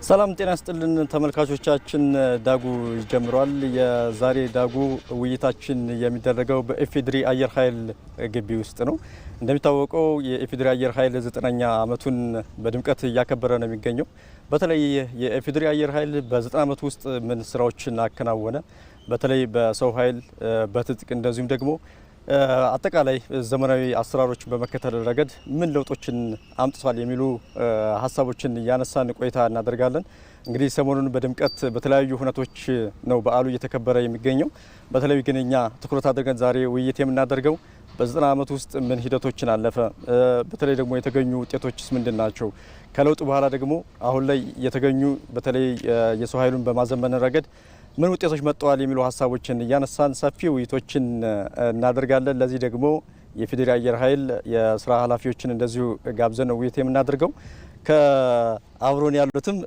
ሰላም ጤና ይስጥልን ተመልካቾቻችን ዳጉ ጀምሯል። የዛሬ ዳጉ ውይይታችን የሚደረገው በኢፌድሪ አየር ኃይል ግቢ ውስጥ ነው። እንደሚታወቀው የኢፌድሪ አየር ኃይል 9ኛ ዓመቱን በድምቀት እያከበረ ነው የሚገኘው። በተለይ የኢፌድሪ አየር ኃይል በ9 ዓመት ውስጥ ምን ስራዎችን አከናወነ፣ በተለይ በሰው ኃይል በትጥቅ እንደዚሁም ደግሞ አጠቃላይ ዘመናዊ አሰራሮችን በመከተል ረገድ ምን ለውጦችን አምጥቷል የሚሉ ሀሳቦችን ያነሳን ቆይታ እናደርጋለን። እንግዲህ ሰሞኑን በድምቀት በተለያዩ ሁነቶች ነው በዓሉ እየተከበረ የሚገኘው። በተለይ ግን እኛ ትኩረት አድርገን ዛሬ ውይይት የምናደርገው በ9 ዓመት ውስጥ ምን ሂደቶችን አለፈ፣ በተለይ ደግሞ የተገኙ ውጤቶችስ ምንድን ናቸው፣ ከለውጥ በኋላ ደግሞ አሁን ላይ የተገኙ በተለይ የሰው ኃይሉን በማዘመን ረገድ ምን ውጤቶች መጥተዋል የሚሉ ሀሳቦችን እያነሳን ሰፊ ውይይቶችን እናደርጋለን። ለዚህ ደግሞ የኢፌዴሪ አየር ኃይል የስራ ኃላፊዎችን እንደዚሁ ጋብዘን ውይይት የምናደርገው ከአብሮን ያሉትም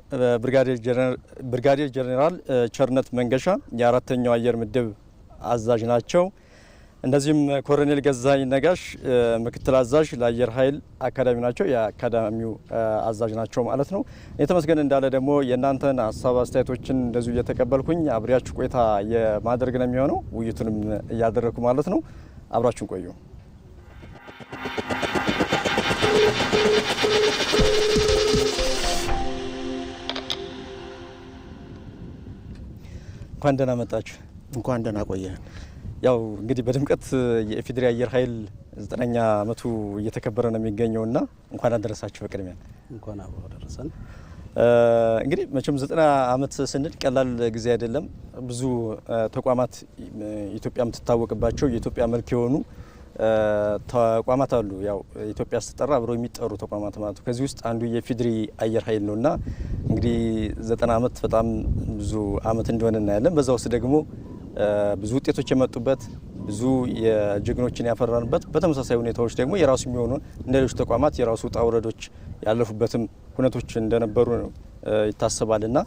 ብርጋዴር ጄኔራል ቸርነት መንገሻ የ4ኛው አየር ምድብ አዛዥ ናቸው። እንደዚሁም ኮሎኔል ገዛኝ ነጋሽ ምክትል አዛዥ ለአየር ኃይል አካዳሚ ናቸው፣ የአካዳሚው አዛዥ ናቸው ማለት ነው። የተመስገን እንዳለ ደግሞ የእናንተን ሀሳብ አስተያየቶችን እንደዚሁ እየተቀበልኩኝ አብሪያችሁ ቆይታ የማድረግ ነው የሚሆነው። ውይይቱንም እያደረኩ ማለት ነው። አብራችሁን ቆዩ። እንኳን ደህና መጣችሁ። እንኳን ደህና ቆየን። ያው እንግዲህ በድምቀት የኢፌዴሪ አየር ኃይል 9ኛ ዓመቱ እየተከበረ ነው የሚገኘውና እንኳን አደረሳችሁ። በቅድሚያ እንኳን አብሮ አደረሰን። እንግዲህ መቼም 90 ዓመት ስንል ቀላል ጊዜ አይደለም። ብዙ ተቋማት ኢትዮጵያ የምትታወቅባቸው የኢትዮጵያ መልክ የሆኑ ተቋማት አሉ። ያው ኢትዮጵያ ስትጠራ አብረው የሚጠሩ ተቋማት ማለት ነው። ከዚህ ውስጥ አንዱ የኢፌዴሪ አየር ኃይል ነውና እንግዲህ 90 ዓመት በጣም ብዙ ዓመት እንደሆነ እናያለን። በዛ ውስጥ ደግሞ ብዙ ውጤቶች የመጡበት ብዙ የጀግኖችን ያፈራንበት በተመሳሳይ ሁኔታዎች ደግሞ የራሱ የሚሆኑ እንደሌሎች ተቋማት የራሱ ውጣ ውረዶች ያለፉበትም ሁነቶች እንደነበሩ ይታሰባልና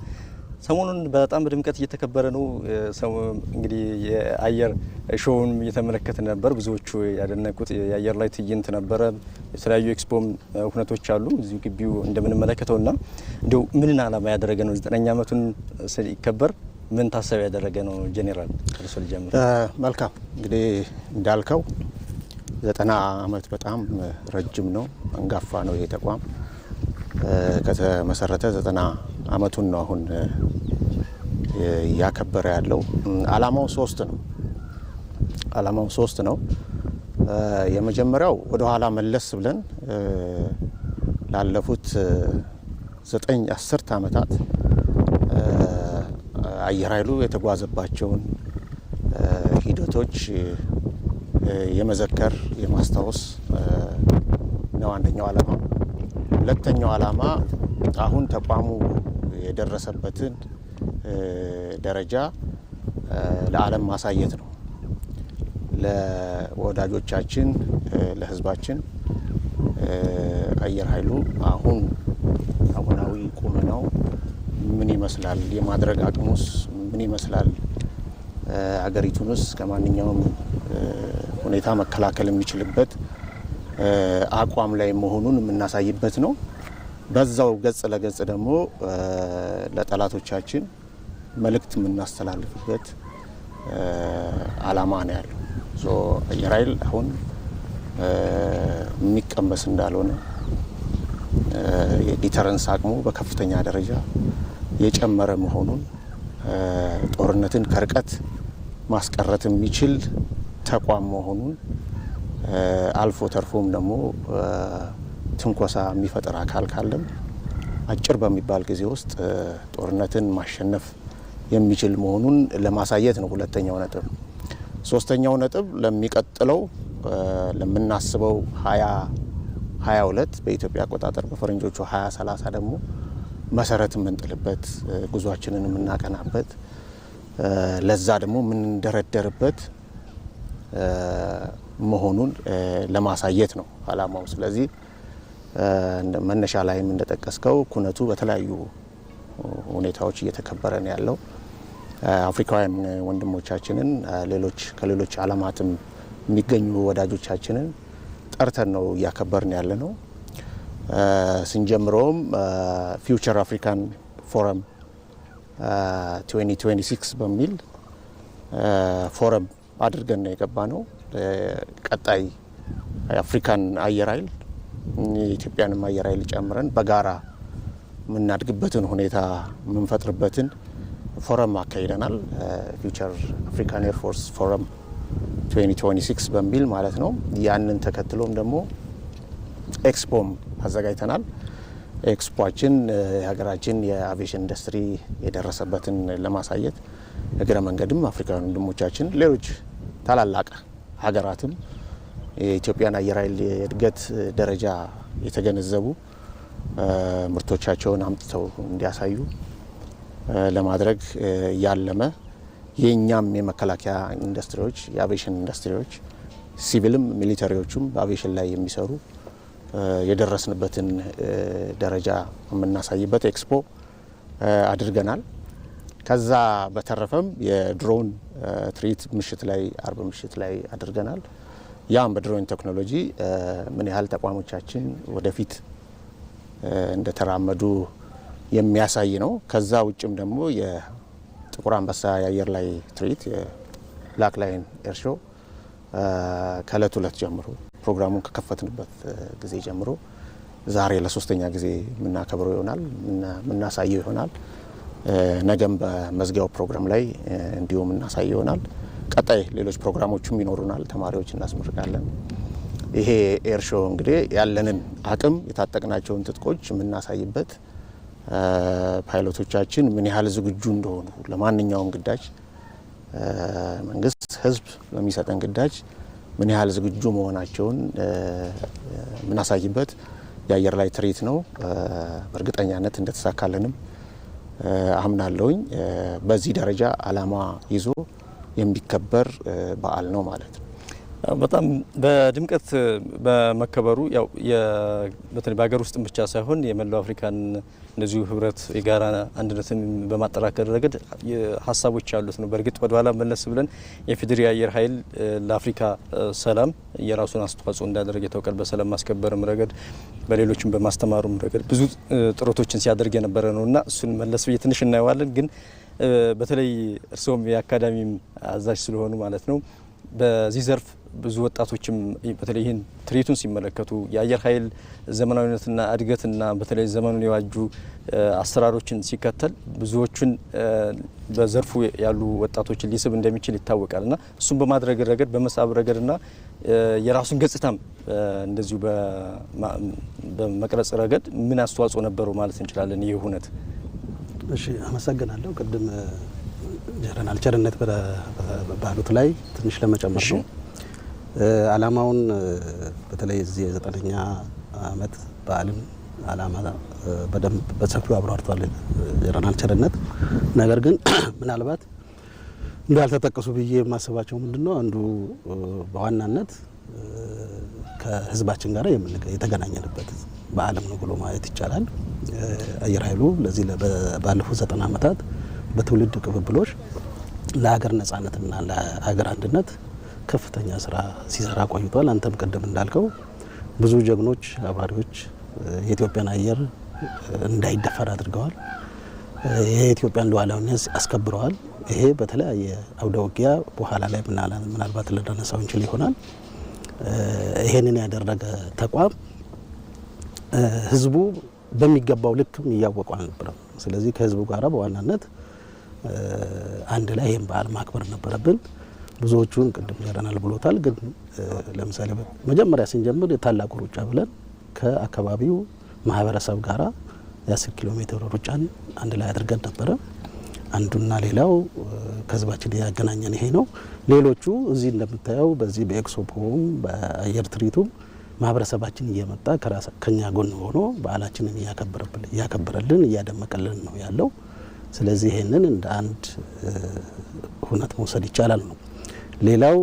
ሰሞኑን በጣም በድምቀት እየተከበረ ነው። እንግዲህ የአየር ሾውን እየተመለከተ ነበር። ብዙዎቹ ያደነቁት የአየር ላይ ትዕይንት ነበረ። የተለያዩ ኤክስፖም ሁነቶች አሉ እዚሁ ግቢው እንደምንመለከተውና እንደው ምንን ዓላማ ያደረገ ነው 9ኛ ዓመቱን ሲከበር ምን ታሳቢ ያደረገ ነው? ጄኔራል ከርሶ ልጀምር። መልካም እንግዲህ እንዳልከው 90 ዓመት በጣም ረጅም ነው፣ አንጋፋ ነው። ይሄ ተቋም ከተመሰረተ 90 ዓመቱን ነው አሁን እያከበረ ያለው። ዓላማው 3 ነው። የመጀመሪያው ወደ ኋላ መለስ ብለን ላለፉት 9-10 ዓመታት አየር ኃይሉ የተጓዘባቸውን ሂደቶች የመዘከር የማስታወስ ነው አንደኛው ዓላማ። ሁለተኛው ዓላማ አሁን ተቋሙ የደረሰበትን ደረጃ ለዓለም ማሳየት ነው። ለወዳጆቻችን፣ ለሕዝባችን አየር ኃይሉ አሁናዊ ቁመናው ምን ይመስላል፣ የማድረግ አቅሙስ ምን ይመስላል፣ ሀገሪቱንስ ከማንኛውም ሁኔታ መከላከል የሚችልበት አቋም ላይ መሆኑን የምናሳይበት ነው። በዛው ገጽ ለገጽ ደግሞ ለጠላቶቻችን መልእክት የምናስተላልፍበት ዓላማ ነው ያለው። አየር ኃይል አሁን የሚቀመስ እንዳልሆነ የዲተረንስ አቅሙ በከፍተኛ ደረጃ የጨመረ መሆኑን ጦርነትን ከርቀት ማስቀረት የሚችል ተቋም መሆኑን አልፎ ተርፎም ደግሞ ትንኮሳ የሚፈጥር አካል ካለም አጭር በሚባል ጊዜ ውስጥ ጦርነትን ማሸነፍ የሚችል መሆኑን ለማሳየት ነው ሁለተኛው ነጥብ። ሶስተኛው ነጥብ ለሚቀጥለው ለምናስበው 2022 በኢትዮጵያ አቆጣጠር በፈረንጆቹ 2030 ደግሞ መሰረት የምንጥልበት ጉዟችንን የምናቀናበት ለዛ ደግሞ የምንደረደርበት መሆኑን ለማሳየት ነው አላማው። ስለዚህ መነሻ ላይም እንደጠቀስከው ኩነቱ በተለያዩ ሁኔታዎች እየተከበረ ነው ያለው። አፍሪካውያን ወንድሞቻችንን ከሌሎች ዓለማትም የሚገኙ ወዳጆቻችንን ጠርተን ነው እያከበርን ያለ ነው። ስንጀምረውም ፊውቸር አፍሪካን ፎረም 2026 በሚል ፎረም አድርገን ነው የገባ ነው። ቀጣይ የአፍሪካን አየር ኃይል የኢትዮጵያንም አየር ኃይል ጨምረን በጋራ የምናድግበትን ሁኔታ የምንፈጥርበትን ፎረም አካሂደናል። ፊውቸር አፍሪካን ኤር ፎርስ ፎረም 2026 በሚል ማለት ነው። ያንን ተከትሎም ደግሞ ኤክስፖም አዘጋጅተናል። ኤክስፖችን የሀገራችን የአቪዬሽን ኢንዱስትሪ የደረሰበትን ለማሳየት እግረ መንገድም አፍሪካውያን ወንድሞቻችን ሌሎች ታላላቅ ሀገራትም የኢትዮጵያን አየር ኃይል የእድገት ደረጃ የተገነዘቡ ምርቶቻቸውን አምጥተው እንዲያሳዩ ለማድረግ ያለመ የኛም የመከላከያ ኢንዱስትሪዎች የአቪዬሽን ኢንዱስትሪዎች ሲቪልም ሚሊተሪዎቹም በአቪዬሽን ላይ የሚሰሩ የደረስንበትን ደረጃ የምናሳይበት ኤክስፖ አድርገናል። ከዛ በተረፈም የድሮን ትርኢት ምሽት ላይ አርብ ምሽት ላይ አድርገናል። ያም በድሮን ቴክኖሎጂ ምን ያህል ተቋሞቻችን ወደፊት እንደተራመዱ የሚያሳይ ነው። ከዛ ውጭም ደግሞ የጥቁር አንበሳ የአየር ላይ ትርኢት የብላክ ላይን ኤር ሾው ከእለት ሁለት ጀምሮ ፕሮግራሙን ከከፈትንበት ጊዜ ጀምሮ ዛሬ ለሶስተኛ ጊዜ የምናከብረው ይሆናል፣ የምናሳየው ይሆናል። ነገም በመዝጊያው ፕሮግራም ላይ እንዲሁም እናሳየው ይሆናል። ቀጣይ ሌሎች ፕሮግራሞችም ይኖሩናል። ተማሪዎች እናስመርቃለን። ይሄ ኤር ሾው እንግዲህ ያለንን አቅም የታጠቅናቸውን ትጥቆች የምናሳይበት ፓይሎቶቻችን ምን ያህል ዝግጁ እንደሆኑ ለማንኛውም ግዳጅ መንግስት ህዝብ በሚሰጠን ግዳጅ ምን ያህል ዝግጁ መሆናቸውን የምናሳይበት የአየር ላይ ትርኢት ነው። በእርግጠኛነት እንደተሳካልንም አምናለሁኝ። በዚህ ደረጃ አላማ ይዞ የሚከበር በዓል ነው ማለት ነው። በጣም በድምቀት በመከበሩ ያው በተለይ በሀገር ውስጥም ብቻ ሳይሆን የመላው አፍሪካን እንደዚሁ ህብረት የጋራ አንድነትን በማጠናከር ረገድ ሀሳቦች ያሉት ነው። በእርግጥ ወደኋላ መለስ ብለን የፌዴሪ አየር ኃይል ለአፍሪካ ሰላም የራሱን አስተዋጽኦ እንዳደረገ ይታወቃል። በሰላም ማስከበርም ረገድ በሌሎችም በማስተማሩም ረገድ ብዙ ጥረቶችን ሲያደርግ የነበረ ነውና እሱን መለስ ብዬ ትንሽ እናየዋለን። ግን በተለይ እርስዎም የአካዳሚም አዛዥ ስለሆኑ ማለት ነው በዚህ ዘርፍ ብዙ ወጣቶችም በተለይ ይህን ትርኢቱን ሲመለከቱ የአየር ኃይል ዘመናዊነትና እድገትና በተለይ ዘመኑን የዋጁ አሰራሮችን ሲከተል ብዙዎቹን በዘርፉ ያሉ ወጣቶችን ሊስብ እንደሚችል ይታወቃልና እሱም በማድረግ ረገድ በመሳብ ረገድና የራሱን ገጽታም እንደዚሁ በመቅረጽ ረገድ ምን አስተዋጽኦ ነበረው ማለት እንችላለን ይህ ሁነት? እሺ፣ አመሰግናለሁ። ቅድም ጀነራል ቸርነት ባሉት ላይ ትንሽ ለመጨመር ነው። አላማውን በተለይ እዚህ የ9ኛ ዓመት በዓልን አላማ በደንብ በሰፊው አብራርቷል ጀነራል ቸርነት። ነገር ግን ምናልባት እንዳልተጠቀሱ ብዬ የማስባቸው ምንድነው አንዱ በዋናነት ከህዝባችን ጋር የተገናኘንበት በዓለም ነው ብሎ ማየት ይቻላል። አየር ኃይሉ ለዚህ ባለፉት 90 ዓመታት በትውልድ ቅብብሎች ለሀገር ነጻነትና ለሀገር አንድነት ከፍተኛ ስራ ሲሰራ ቆይቷል። አንተም ቀደም እንዳልከው ብዙ ጀግኖች አብራሪዎች የኢትዮጵያን አየር እንዳይደፈር አድርገዋል። የኢትዮጵያን ሉዓላዊነት አስከብረዋል። ይሄ በተለያየ አውደ ውጊያ በኋላ ላይ ምናልባት ልናነሳው እንችል ይሆናል። ይሄንን ያደረገ ተቋም ህዝቡ በሚገባው ልክም እያወቁ አልነበረም። ስለዚህ ከህዝቡ ጋራ በዋናነት አንድ ላይ ይሄን በዓል ማክበር ነበረብን። ብዙዎቹን ቅድም ጀነራል ብሎታል። ግን ለምሳሌ መጀመሪያ ስንጀምር የታላቁ ሩጫ ብለን ከአካባቢው ማህበረሰብ ጋራ የ10 ኪሎ ሜትር ሩጫን አንድ ላይ አድርገን ነበረ። አንዱና ሌላው ከህዝባችን ያገናኘን ይሄ ነው። ሌሎቹ እዚህ እንደምታየው በዚህ በኤክስፖም በአየር ትርኢቱም ማህበረሰባችን እየመጣ ከኛ ጎን ሆኖ በዓላችንን እያከበረልን እያደመቀልን ነው ያለው። ስለዚህ ይሄንን እንደ አንድ ሁነት መውሰድ ይቻላል ነው። ሌላው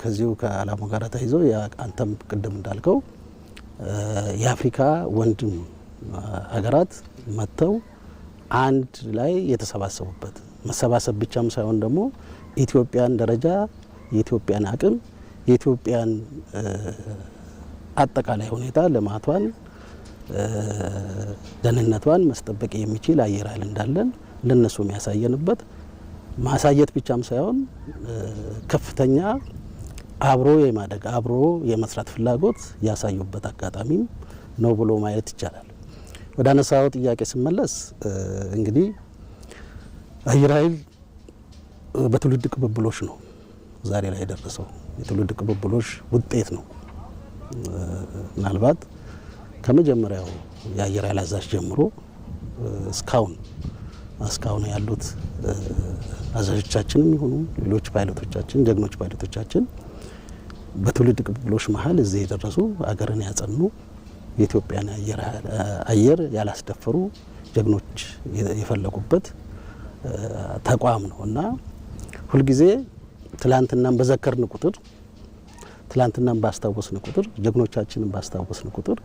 ከዚሁ ከዓላማው ጋር ተይዞ አንተም ቅድም እንዳልከው የአፍሪካ ወንድም ሀገራት መጥተው አንድ ላይ የተሰባሰቡበት መሰባሰብ ብቻም ሳይሆን ደግሞ ኢትዮጵያን ደረጃ የኢትዮጵያን አቅም የኢትዮጵያን አጠቃላይ ሁኔታ ልማቷን ደህንነቷን መስጠበቅ የሚችል አየር ኃይል እንዳለን ለነሱ የሚያሳየንበት ማሳየት ብቻም ሳይሆን ከፍተኛ አብሮ የማደግ አብሮ የመስራት ፍላጎት ያሳዩበት አጋጣሚም ነው ብሎ ማየት ይቻላል። ወደ አነሳው ጥያቄ ስመለስ እንግዲህ አየር ኃይል በትውልድ ቅብብሎች ነው ዛሬ ላይ የደረሰው። የትውልድ ቅብብሎች ውጤት ነው። ምናልባት ከመጀመሪያው የአየር ኃይል አዛዥ ጀምሮ እስካሁን ያሉት አዛዦቻችንም ይሁኑ ሌሎች ፓይለቶቻችን ጀግኖች ፓይለቶቻችን በትውልድ ቅብብሎች መሀል እዚህ የደረሱ አገርን ያጸኑ የኢትዮጵያን አየር ያላስደፈሩ ጀግኖች የፈለቁበት ተቋም ነው እና ሁልጊዜ ትላንትናን በዘከርን ቁጥር ትላንትናን ባስታወስን ቁጥር ጀግኖቻችንን ባስታወስን ቁጥር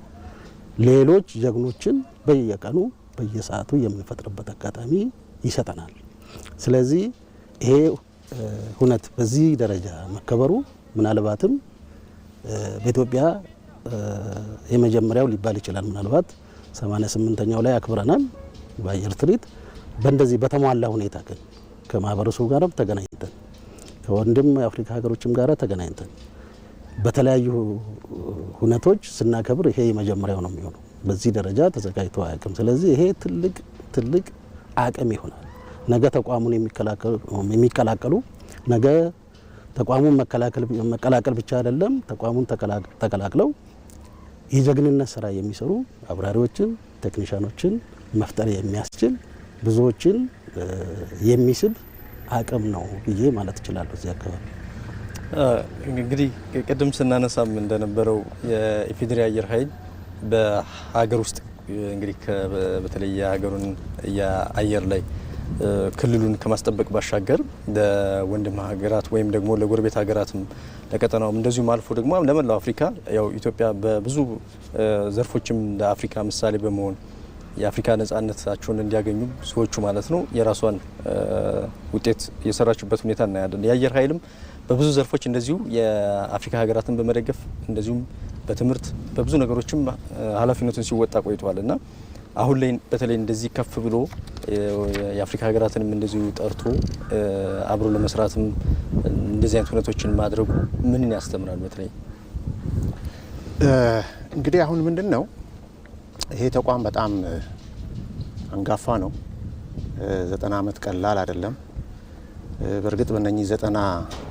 ሌሎች ጀግኖችን በየቀኑ በየሰዓቱ የምንፈጥርበት አጋጣሚ ይሰጠናል። ስለዚህ ይሄ ሁነት በዚህ ደረጃ መከበሩ ምናልባትም በኢትዮጵያ የመጀመሪያው ሊባል ይችላል። ምናልባት 88ኛው ላይ አክብረናል በአየር ትርኢት። በእንደዚህ በተሟላ ሁኔታ ግን ከማህበረሰቡ ጋር ተገናኝተን ከወንድም የአፍሪካ ሀገሮችም ጋር ተገናኝተን በተለያዩ ሁነቶች ስናከብር ይሄ የመጀመሪያው ነው የሚሆነው። በዚህ ደረጃ ተዘጋጅቶ አያውቅም። ስለዚህ ይሄ ትልቅ አቅም ይሆናል። ነገ ተቋሙን የሚቀላቀሉ ነገ ተቋሙን መቀላቀል ብቻ አይደለም፣ ተቋሙን ተቀላቅለው የጀግንነት ስራ የሚሰሩ አብራሪዎችን፣ ቴክኒሻኖችን መፍጠር የሚያስችል ብዙዎችን የሚስብ አቅም ነው ብዬ ማለት እችላለሁ። እዚህ አካባቢ እንግዲህ ቅድም ስናነሳም እንደነበረው የኢፌዴሪ አየር ኃይል በሀገር ውስጥ እንግዲህ በተለይ የሀገሩን የአየር ላይ ክልሉን ከማስጠበቅ ባሻገር ለወንድም ሀገራት ወይም ደግሞ ለጎረቤት ሀገራትም ለቀጠናውም እንደዚሁም አልፎ ደግሞ ለመላው አፍሪካ ያው ኢትዮጵያ በብዙ ዘርፎችም ለአፍሪካ ምሳሌ በመሆን የአፍሪካ ነጻነታቸውን እንዲያገኙ ሰዎቹ ማለት ነው የራሷን ውጤት የሰራችበት ሁኔታ እናያለን። የአየር ኃይልም በብዙ ዘርፎች እንደዚሁ የአፍሪካ ሀገራትን በመደገፍ እንደዚሁም በትምህርት በብዙ ነገሮችም ኃላፊነቱን ሲወጣ ቆይቷል እና አሁን ላይ በተለይ እንደዚህ ከፍ ብሎ የአፍሪካ ሀገራትንም እንደዚሁ ጠርቶ አብሮ ለመስራትም እንደዚህ አይነት ሁነቶችን ማድረጉ ምንን ያስተምራል? በተለይ እንግዲህ አሁን ምንድነው ይሄ ተቋም በጣም አንጋፋ ነው። 90 ዓመት ቀላል አይደለም። በእርግጥ በእነኚህ 90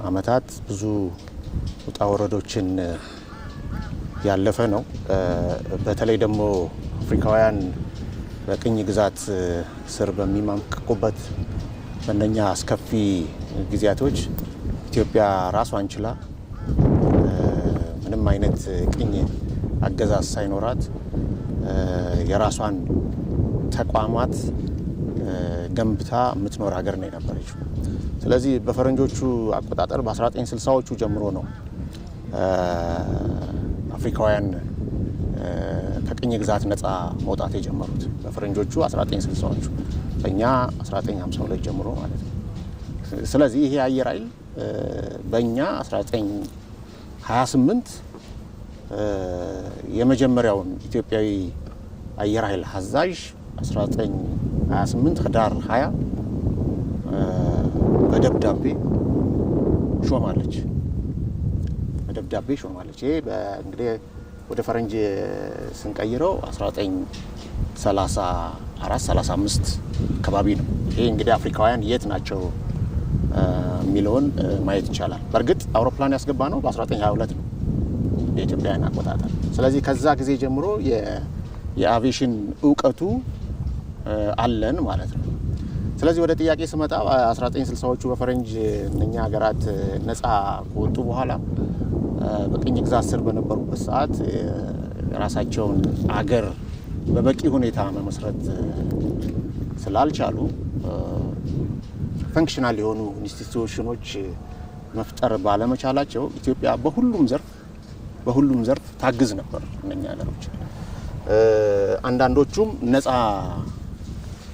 ዓመታት ብዙ ውጣ ወረዶችን ያለፈ ነው። በተለይ ደግሞ አፍሪካውያን በቅኝ ግዛት ስር በሚማቀቁበት በእነኛ አስከፊ ጊዜያቶች ኢትዮጵያ ራሷን ችላ ምንም አይነት ቅኝ አገዛዝ ሳይኖራት የራሷን ተቋማት ገንብታ የምትኖር ሀገር ነው የነበረችው። ስለዚህ በፈረንጆቹ አቆጣጠር በ1960ዎቹ ጀምሮ ነው አፍሪካውያን ከቅኝ ግዛት ነፃ መውጣት የጀመሩት። በፈረንጆቹ 1960ዎቹ በእኛ 1952 ጀምሮ ማለት ነው። ስለዚህ ይሄ አየር ኃይል በእኛ 1928 የመጀመሪያውን ኢትዮጵያዊ አየር ኃይል አዛዥ 1928 ህዳር 20 በደብዳቤ ሾማለች። ይሄ እንግዲህ ወደ ፈረንጅ ስንቀይረው 1934 35 አካባቢ ነው። ይሄ እንግዲህ አፍሪካውያን የት ናቸው የሚለውን ማየት ይቻላል። በእርግጥ አውሮፕላን ያስገባ ነው በ1922 ነው የኢትዮጵያውያን አቆጣጠር። ስለዚህ ከዛ ጊዜ ጀምሮ የአቪዬሽን እውቀቱ አለን ማለት ነው። ስለዚህ ወደ ጥያቄ ስመጣ 1960ዎቹ በፈረንጅ እነኛ ሀገራት ነፃ ከወጡ በኋላ በቅኝ ግዛት ስር በነበሩበት ሰዓት የራሳቸውን አገር በበቂ ሁኔታ መመስረት ስላልቻሉ ፈንክሽናል የሆኑ ኢንስቲትዩሽኖች መፍጠር ባለመቻላቸው ኢትዮጵያ በሁሉም ዘርፍ ታግዝ ነበር እነኛ ሀገሮች። አንዳንዶቹም ነፃ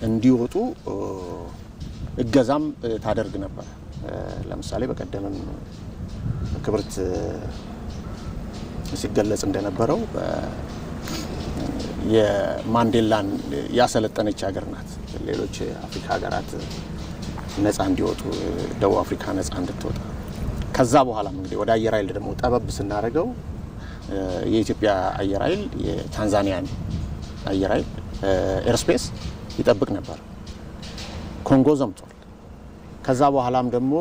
እንዲወጡ እገዛም ታደርግ ነበር። ለምሳሌ በቀደምም ክብርት ሲገለጽ እንደነበረው የማንዴላን ያሰለጠነች ሀገር ናት። ሌሎች አፍሪካ ሀገራት ነፃ እንዲወጡ፣ ደቡብ አፍሪካ ነፃ እንድትወጣ። ከዛ በኋላም እንግዲህ ወደ አየር ኃይል ደግሞ ጠበብ ስናደርገው የኢትዮጵያ አየር ኃይል የታንዛኒያን አየር ኃይል ኤርስፔስ ይጠብቅ ነበር። ኮንጎ ዘምቷል። ከዛ በኋላም ደግሞ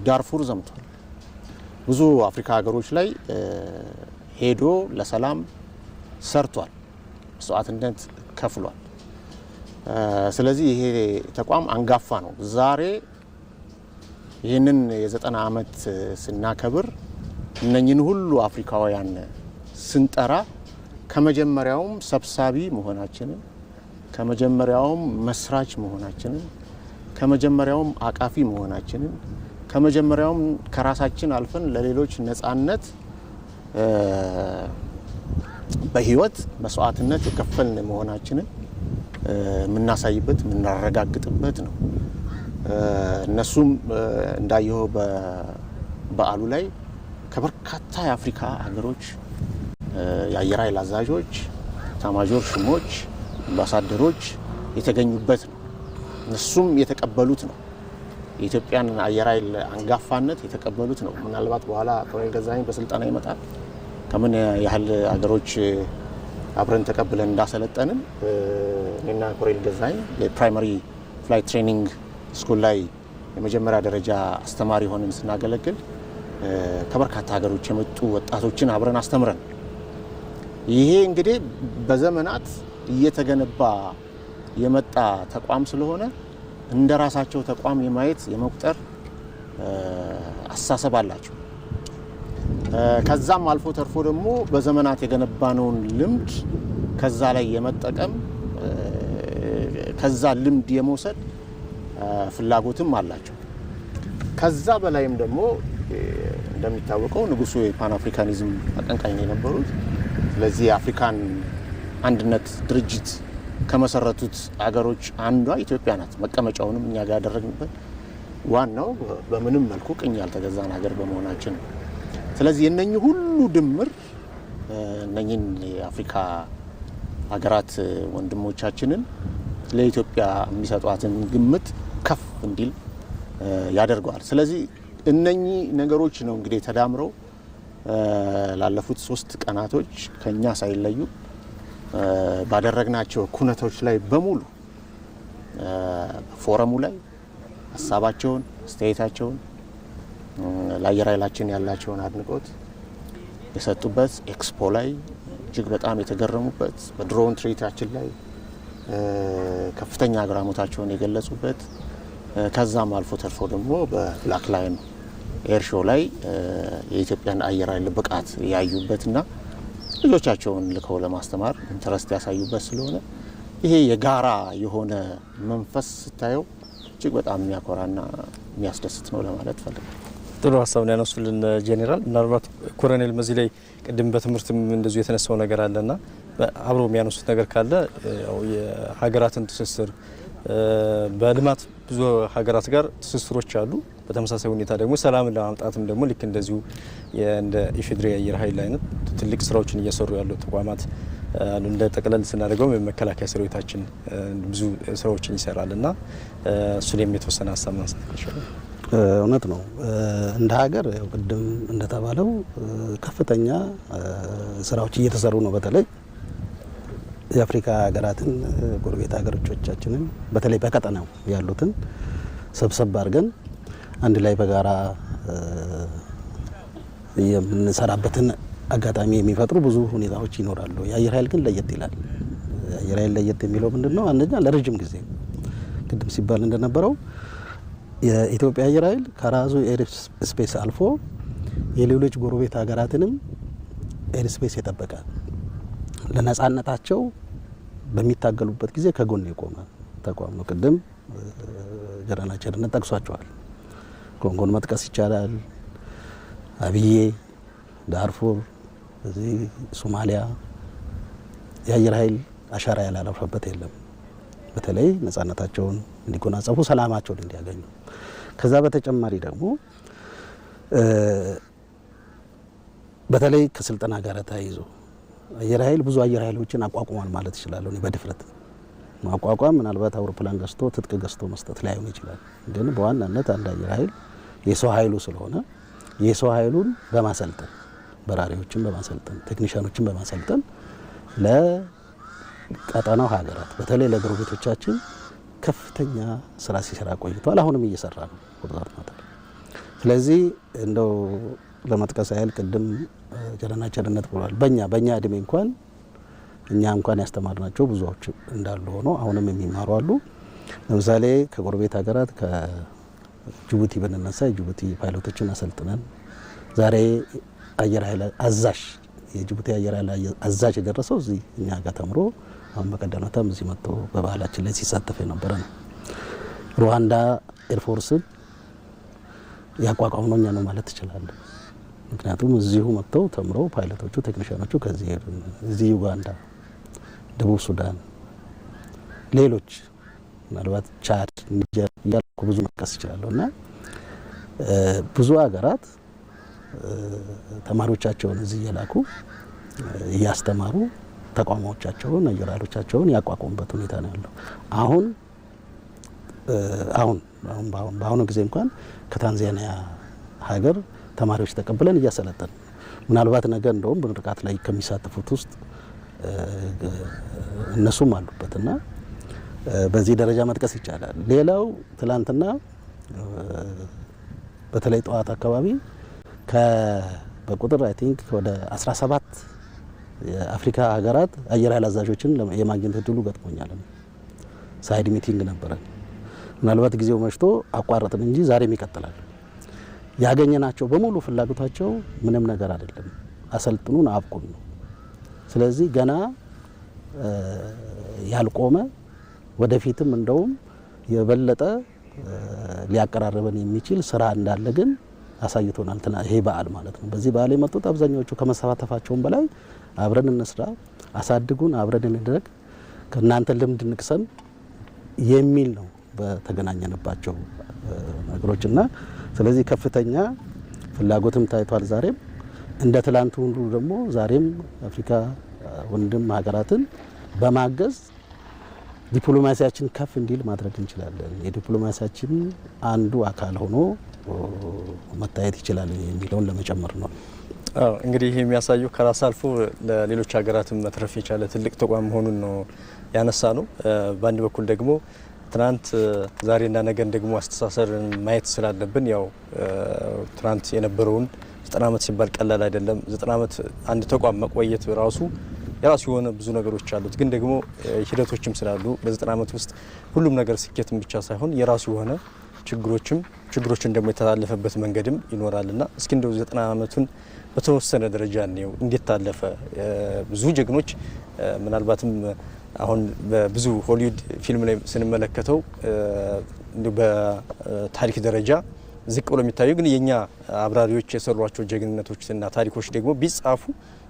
ዳርፉር ዘምቷል። ብዙ አፍሪካ ሀገሮች ላይ ሄዶ ለሰላም ሰርቷል፣ መስዋዕትነት ከፍሏል። ስለዚህ ይሄ ተቋም አንጋፋ ነው። ዛሬ ይህንን የ90 ዓመት ስናከብር እነኝን ሁሉ አፍሪካውያን ስንጠራ ከመጀመሪያውም ሰብሳቢ መሆናችንን፣ ከመጀመሪያውም መስራች መሆናችንን፣ ከመጀመሪያውም አቃፊ መሆናችንን፣ ከመጀመሪያውም ከራሳችን አልፈን ለሌሎች ነጻነት በህይወት መስዋዕትነት የከፈልን መሆናችንን የምናሳይበት የምናረጋግጥበት ነው። እነሱም እንዳየው በበዓሉ ላይ ከበርካታ የአፍሪካ ሀገሮች የአየር ኃይል አዛዦች፣ ኤታማዦር ሹሞች፣ አምባሳደሮች የተገኙበት ነው። እነሱም የተቀበሉት ነው። የኢትዮጵያን አየር ኃይል አንጋፋነት የተቀበሉት ነው። ምናልባት በኋላ ኮሎኔል ገዛኸኝ በስልጠና ይመጣል ከምን ያህል ሀገሮች አብረን ተቀብለን እንዳሰለጠንን እኔና ኮሎኔል ገዛኸኝ የፕራይመሪ ፍላይት ትሬኒንግ ስኩል ላይ የመጀመሪያ ደረጃ አስተማሪ ሆነን ስናገለግል ከበርካታ ሀገሮች የመጡ ወጣቶችን አብረን አስተምረን፣ ይሄ እንግዲህ በዘመናት እየተገነባ የመጣ ተቋም ስለሆነ እንደ ራሳቸው ተቋም የማየት የመቁጠር አስተሳሰብ አላቸው። ከዛም አልፎ ተርፎ ደግሞ በዘመናት የገነባነውን ልምድ ከዛ ላይ የመጠቀም ከዛ ልምድ የመውሰድ ፍላጎትም አላቸው። ከዛ በላይም ደግሞ እንደሚታወቀው ንጉሱ የፓን አፍሪካኒዝም አቀንቃኝ የነበሩት፣ ስለዚህ የአፍሪካን አንድነት ድርጅት ከመሰረቱት አገሮች አንዷ ኢትዮጵያ ናት። መቀመጫውንም እኛ ጋር ያደረግንበት ዋናው በምንም መልኩ ቅኝ ያልተገዛን ሀገር በመሆናችን። ስለዚህ የነኚህ ሁሉ ድምር እነኚህን የአፍሪካ ሀገራት ወንድሞቻችንን ለኢትዮጵያ የሚሰጧትን ግምት ከፍ እንዲል ያደርገዋል። ስለዚህ እነኚህ ነገሮች ነው እንግዲህ ተዳምረው ላለፉት 3 ቀናቶች ከኛ ሳይለዩ ባደረግናቸው ኩነቶች ላይ በሙሉ ፎረሙ ላይ ሀሳባቸውን፣ አስተያየታቸውን፣ ለአየር ኃይላችን ያላቸውን አድንቆት የሰጡበት፣ ኤክስፖ ላይ እጅግ በጣም የተገረሙበት፣ በድሮን ትርኢታችን ላይ ከፍተኛ አግራሞታቸውን የገለጹበት፣ ከዛም አልፎ ተርፎ ደግሞ በብላክ ላይን ኤር ሾው ላይ የኢትዮጵያን አየር ኃይል ብቃት ያዩበትና ልጆቻቸውን ልከው ለማስተማር ኢንተረስት ያሳዩበት ስለሆነ ይሄ የጋራ የሆነ መንፈስ ስታየው እጅግ በጣም የሚያኮራና የሚያስደስት ነው ለማለት ፈልጋለሁ። ጥሩ ሀሳብ ነው ያነሱልን ጄኔራል። ምናልባት ኮሎኔል በዚህ ላይ ቅድም በትምህርትም እንደዚሁ የተነሳው ነገር አለና አብሮ የሚያነሱት ነገር ካለ ያው የሀገራትን ትስስር በልማት ብዙ ሀገራት ጋር ትስስሮች አሉ። በተመሳሳይ ሁኔታ ደግሞ ሰላምን ለማምጣትም ደግሞ ልክ እንደዚሁ እንደ ኢፌዴሪ አየር ኃይል አይነት ትልቅ ስራዎችን እየሰሩ ያሉ ተቋማት እንደ ጠቅለል ስናደርገው የመከላከያ ሰራዊታችን ብዙ ስራዎችን ይሰራልና እሱ ላይ የተወሰነ ሀሳብ ማንሳት ይችላል። እውነት ነው። እንደ ሀገር ያው ቅድም እንደተባለው ከፍተኛ ስራዎች እየተሰሩ ነው። በተለይ የአፍሪካ ሀገራትን ጎረቤት ሀገሮቻችንን በተለይ በቀጠናው ያሉትን ሰብሰብ አድርገን አንድ ላይ በጋራ የምንሰራበትን አጋጣሚ የሚፈጥሩ ብዙ ሁኔታዎች ይኖራሉ። የአየር ኃይል ግን ለየት ይላል። የአየር ኃይል ለየት የሚለው ምንድነው? አንደኛ ለረጅም ጊዜ ቅድም ሲባል እንደነበረው የኢትዮጵያ አየር ኃይል ከራሱ ኤር ስፔስ አልፎ የሌሎች ጎረቤት ሀገራትንም ኤር ስፔስ የጠበቀ ለነጻነታቸው በሚታገሉበት ጊዜ ከጎን የቆመ ተቋም ነው። ቅድም ጀነራል ቸርነት ጠቅሷቸዋል። ኮንጎን መጥቀስ ይቻላል። አብዬ፣ ዳርፉር፣ እዚህ ሶማሊያ የአየር ኃይል አሻራ ያላረፈበት የለም። በተለይ ነጻነታቸውን እንዲጎናጸፉ ሰላማቸውን እንዲያገኙ። ከዛ በተጨማሪ ደግሞ በተለይ ከስልጠና ጋር ተያይዞ አየር ኃይል ብዙ አየር ኃይሎችን አቋቁሟል ማለት ይችላል። እኔ በድፍረት ማቋቋም ምናልባት አውሮፕላን ገዝቶ ትጥቅ ገዝቶ መስጠት ላይሆን ይችላል። ግን በዋናነት አንድ አየር ኃይል የሰው ኃይሉ ስለሆነ የሰው ኃይሉን በማሰልጠን በራሪዎችን በማሰልጠን ቴክኒሻኖችን በማሰልጠን ለቀጠናው ሀገራት በተለይ ለጎረቤቶቻችን ከፍተኛ ስራ ሲሰራ ቆይቷል። አሁንም እየሰራ ነው ወጣት ማለት። ስለዚህ እንደው ለመጥቀስ ያህል ቅድም ጀነራል ቸርነት ብሏል። በእኛ እድሜ እንኳን እኛ እንኳን ያስተማርናቸው ብዙዎች እንዳሉ ሆኖ አሁንም የሚማሩ አሉ። ለምሳሌ ከጎረቤት ሀገራት ከጅቡቲ ብንነሳ የጅቡቲ ፓይሎቶችን አሰልጥነን ዛሬ አየር ኃይል አዛዥ የጅቡቲ አየር ኃይል አዛዥ የደረሰው እዚህ እኛ ጋር ተምሮ አሁን በቀደምታም እዚህ መጥቶ በባህላችን ላይ ሲሳተፍ የነበረ ነው። ሩዋንዳ ኤርፎርስን ያቋቋምነው እኛ ነው ማለት ትችላለህ። ምክንያቱም እዚሁ መጥተው ተምረው ፓይለቶቹ ቴክኒሻኖቹ ከዚህ ሄዱ። እዚህ ዩጋንዳ፣ ደቡብ ሱዳን፣ ሌሎች ምናልባት ቻድ፣ ኒጀር እያልኩ ብዙ መጥቀስ ይችላለሁ እና ብዙ ሀገራት ተማሪዎቻቸውን እዚህ እየላኩ እያስተማሩ ተቋሞቻቸውን አየር ኃይሎቻቸውን ያቋቋሙበት ሁኔታ ነው ያለው። በአሁኑ ጊዜ እንኳን ከታንዛኒያ ሀገር ተማሪዎች ተቀብለን እያሰለጠን ምናልባት ነገር እንደውም በርቀት ላይ ከሚሳተፉት ውስጥ እነሱም አሉበትና በዚህ ደረጃ መጥቀስ ይቻላል። ሌላው ትላንትና በተለይ ጠዋት አካባቢ በቁጥር አይ ቲንክ ወደ 17 የአፍሪካ ሀገራት አየር ኃይል አዛዦችን የማግኘት እድሉ ገጥሞኛል። ሳይድ ሚቲንግ ነበረ። ምናልባት ጊዜው መሽቶ አቋረጥን እንጂ ዛሬም ይቀጥላል። ያገኘናቸው በሙሉ ፍላጎታቸው ምንም ነገር አይደለም፣ አሰልጥኑን አብቁን ነው። ስለዚህ ገና ያልቆመ ወደፊትም እንደውም የበለጠ ሊያቀራርበን የሚችል ስራ እንዳለ ግን አሳይቶናል። ይሄ በዓል ማለት ነው። በዚህ በዓል የመጡት አብዛኛዎቹ ከመሳተፋቸውም በላይ አብረን እንስራ፣ አሳድጉን፣ አብረን እንደረግ፣ ከእናንተ ልምድ እንቅሰም የሚል ነው በተገናኘንባቸው ነገሮችና ስለዚህ ከፍተኛ ፍላጎትም ታይቷል። ዛሬም እንደ ትላንቱ ሁሉ ደግሞ ዛሬም አፍሪካ ወንድም ሀገራትን በማገዝ ዲፕሎማሲያችን ከፍ እንዲል ማድረግ እንችላለን። የዲፕሎማሲያችን አንዱ አካል ሆኖ መታየት ይችላል የሚለውን ለመጨመር ነው። እንግዲህ ይህ የሚያሳየው ከራስ አልፎ ለሌሎች ሀገራትም መትረፍ የቻለ ትልቅ ተቋም መሆኑን ነው ያነሳ ነው። በአንድ በኩል ደግሞ ትናንት ዛሬና ነገን ደግሞ አስተሳሰርን ማየት ስላለብን ያው ትናንት የነበረውን 90 ዓመት ሲባል ቀላል አይደለም። 90 ዓመት አንድ ተቋም መቆየት ራሱ የራሱ የሆነ ብዙ ነገሮች አሉት። ግን ደግሞ ሂደቶችም ስላሉ በ90 ዓመት ውስጥ ሁሉም ነገር ስኬትም ብቻ ሳይሆን የራሱ የሆነ ችግሮችን ደግሞ የተላለፈበት መንገድም ይኖራልና እስኪ እንደው 90 ዓመቱን በተወሰነ ደረጃ ነው እንዴት ታለፈ? ብዙ ጀግኖች ምናልባትም አሁን በብዙ ሆሊውድ ፊልም ላይ ስንመለከተው በታሪክ ደረጃ ዝቅ ብሎ የሚታዩ ግን የኛ አብራሪዎች የሰሯቸው ጀግንነቶችና ታሪኮች ደግሞ ቢጻፉ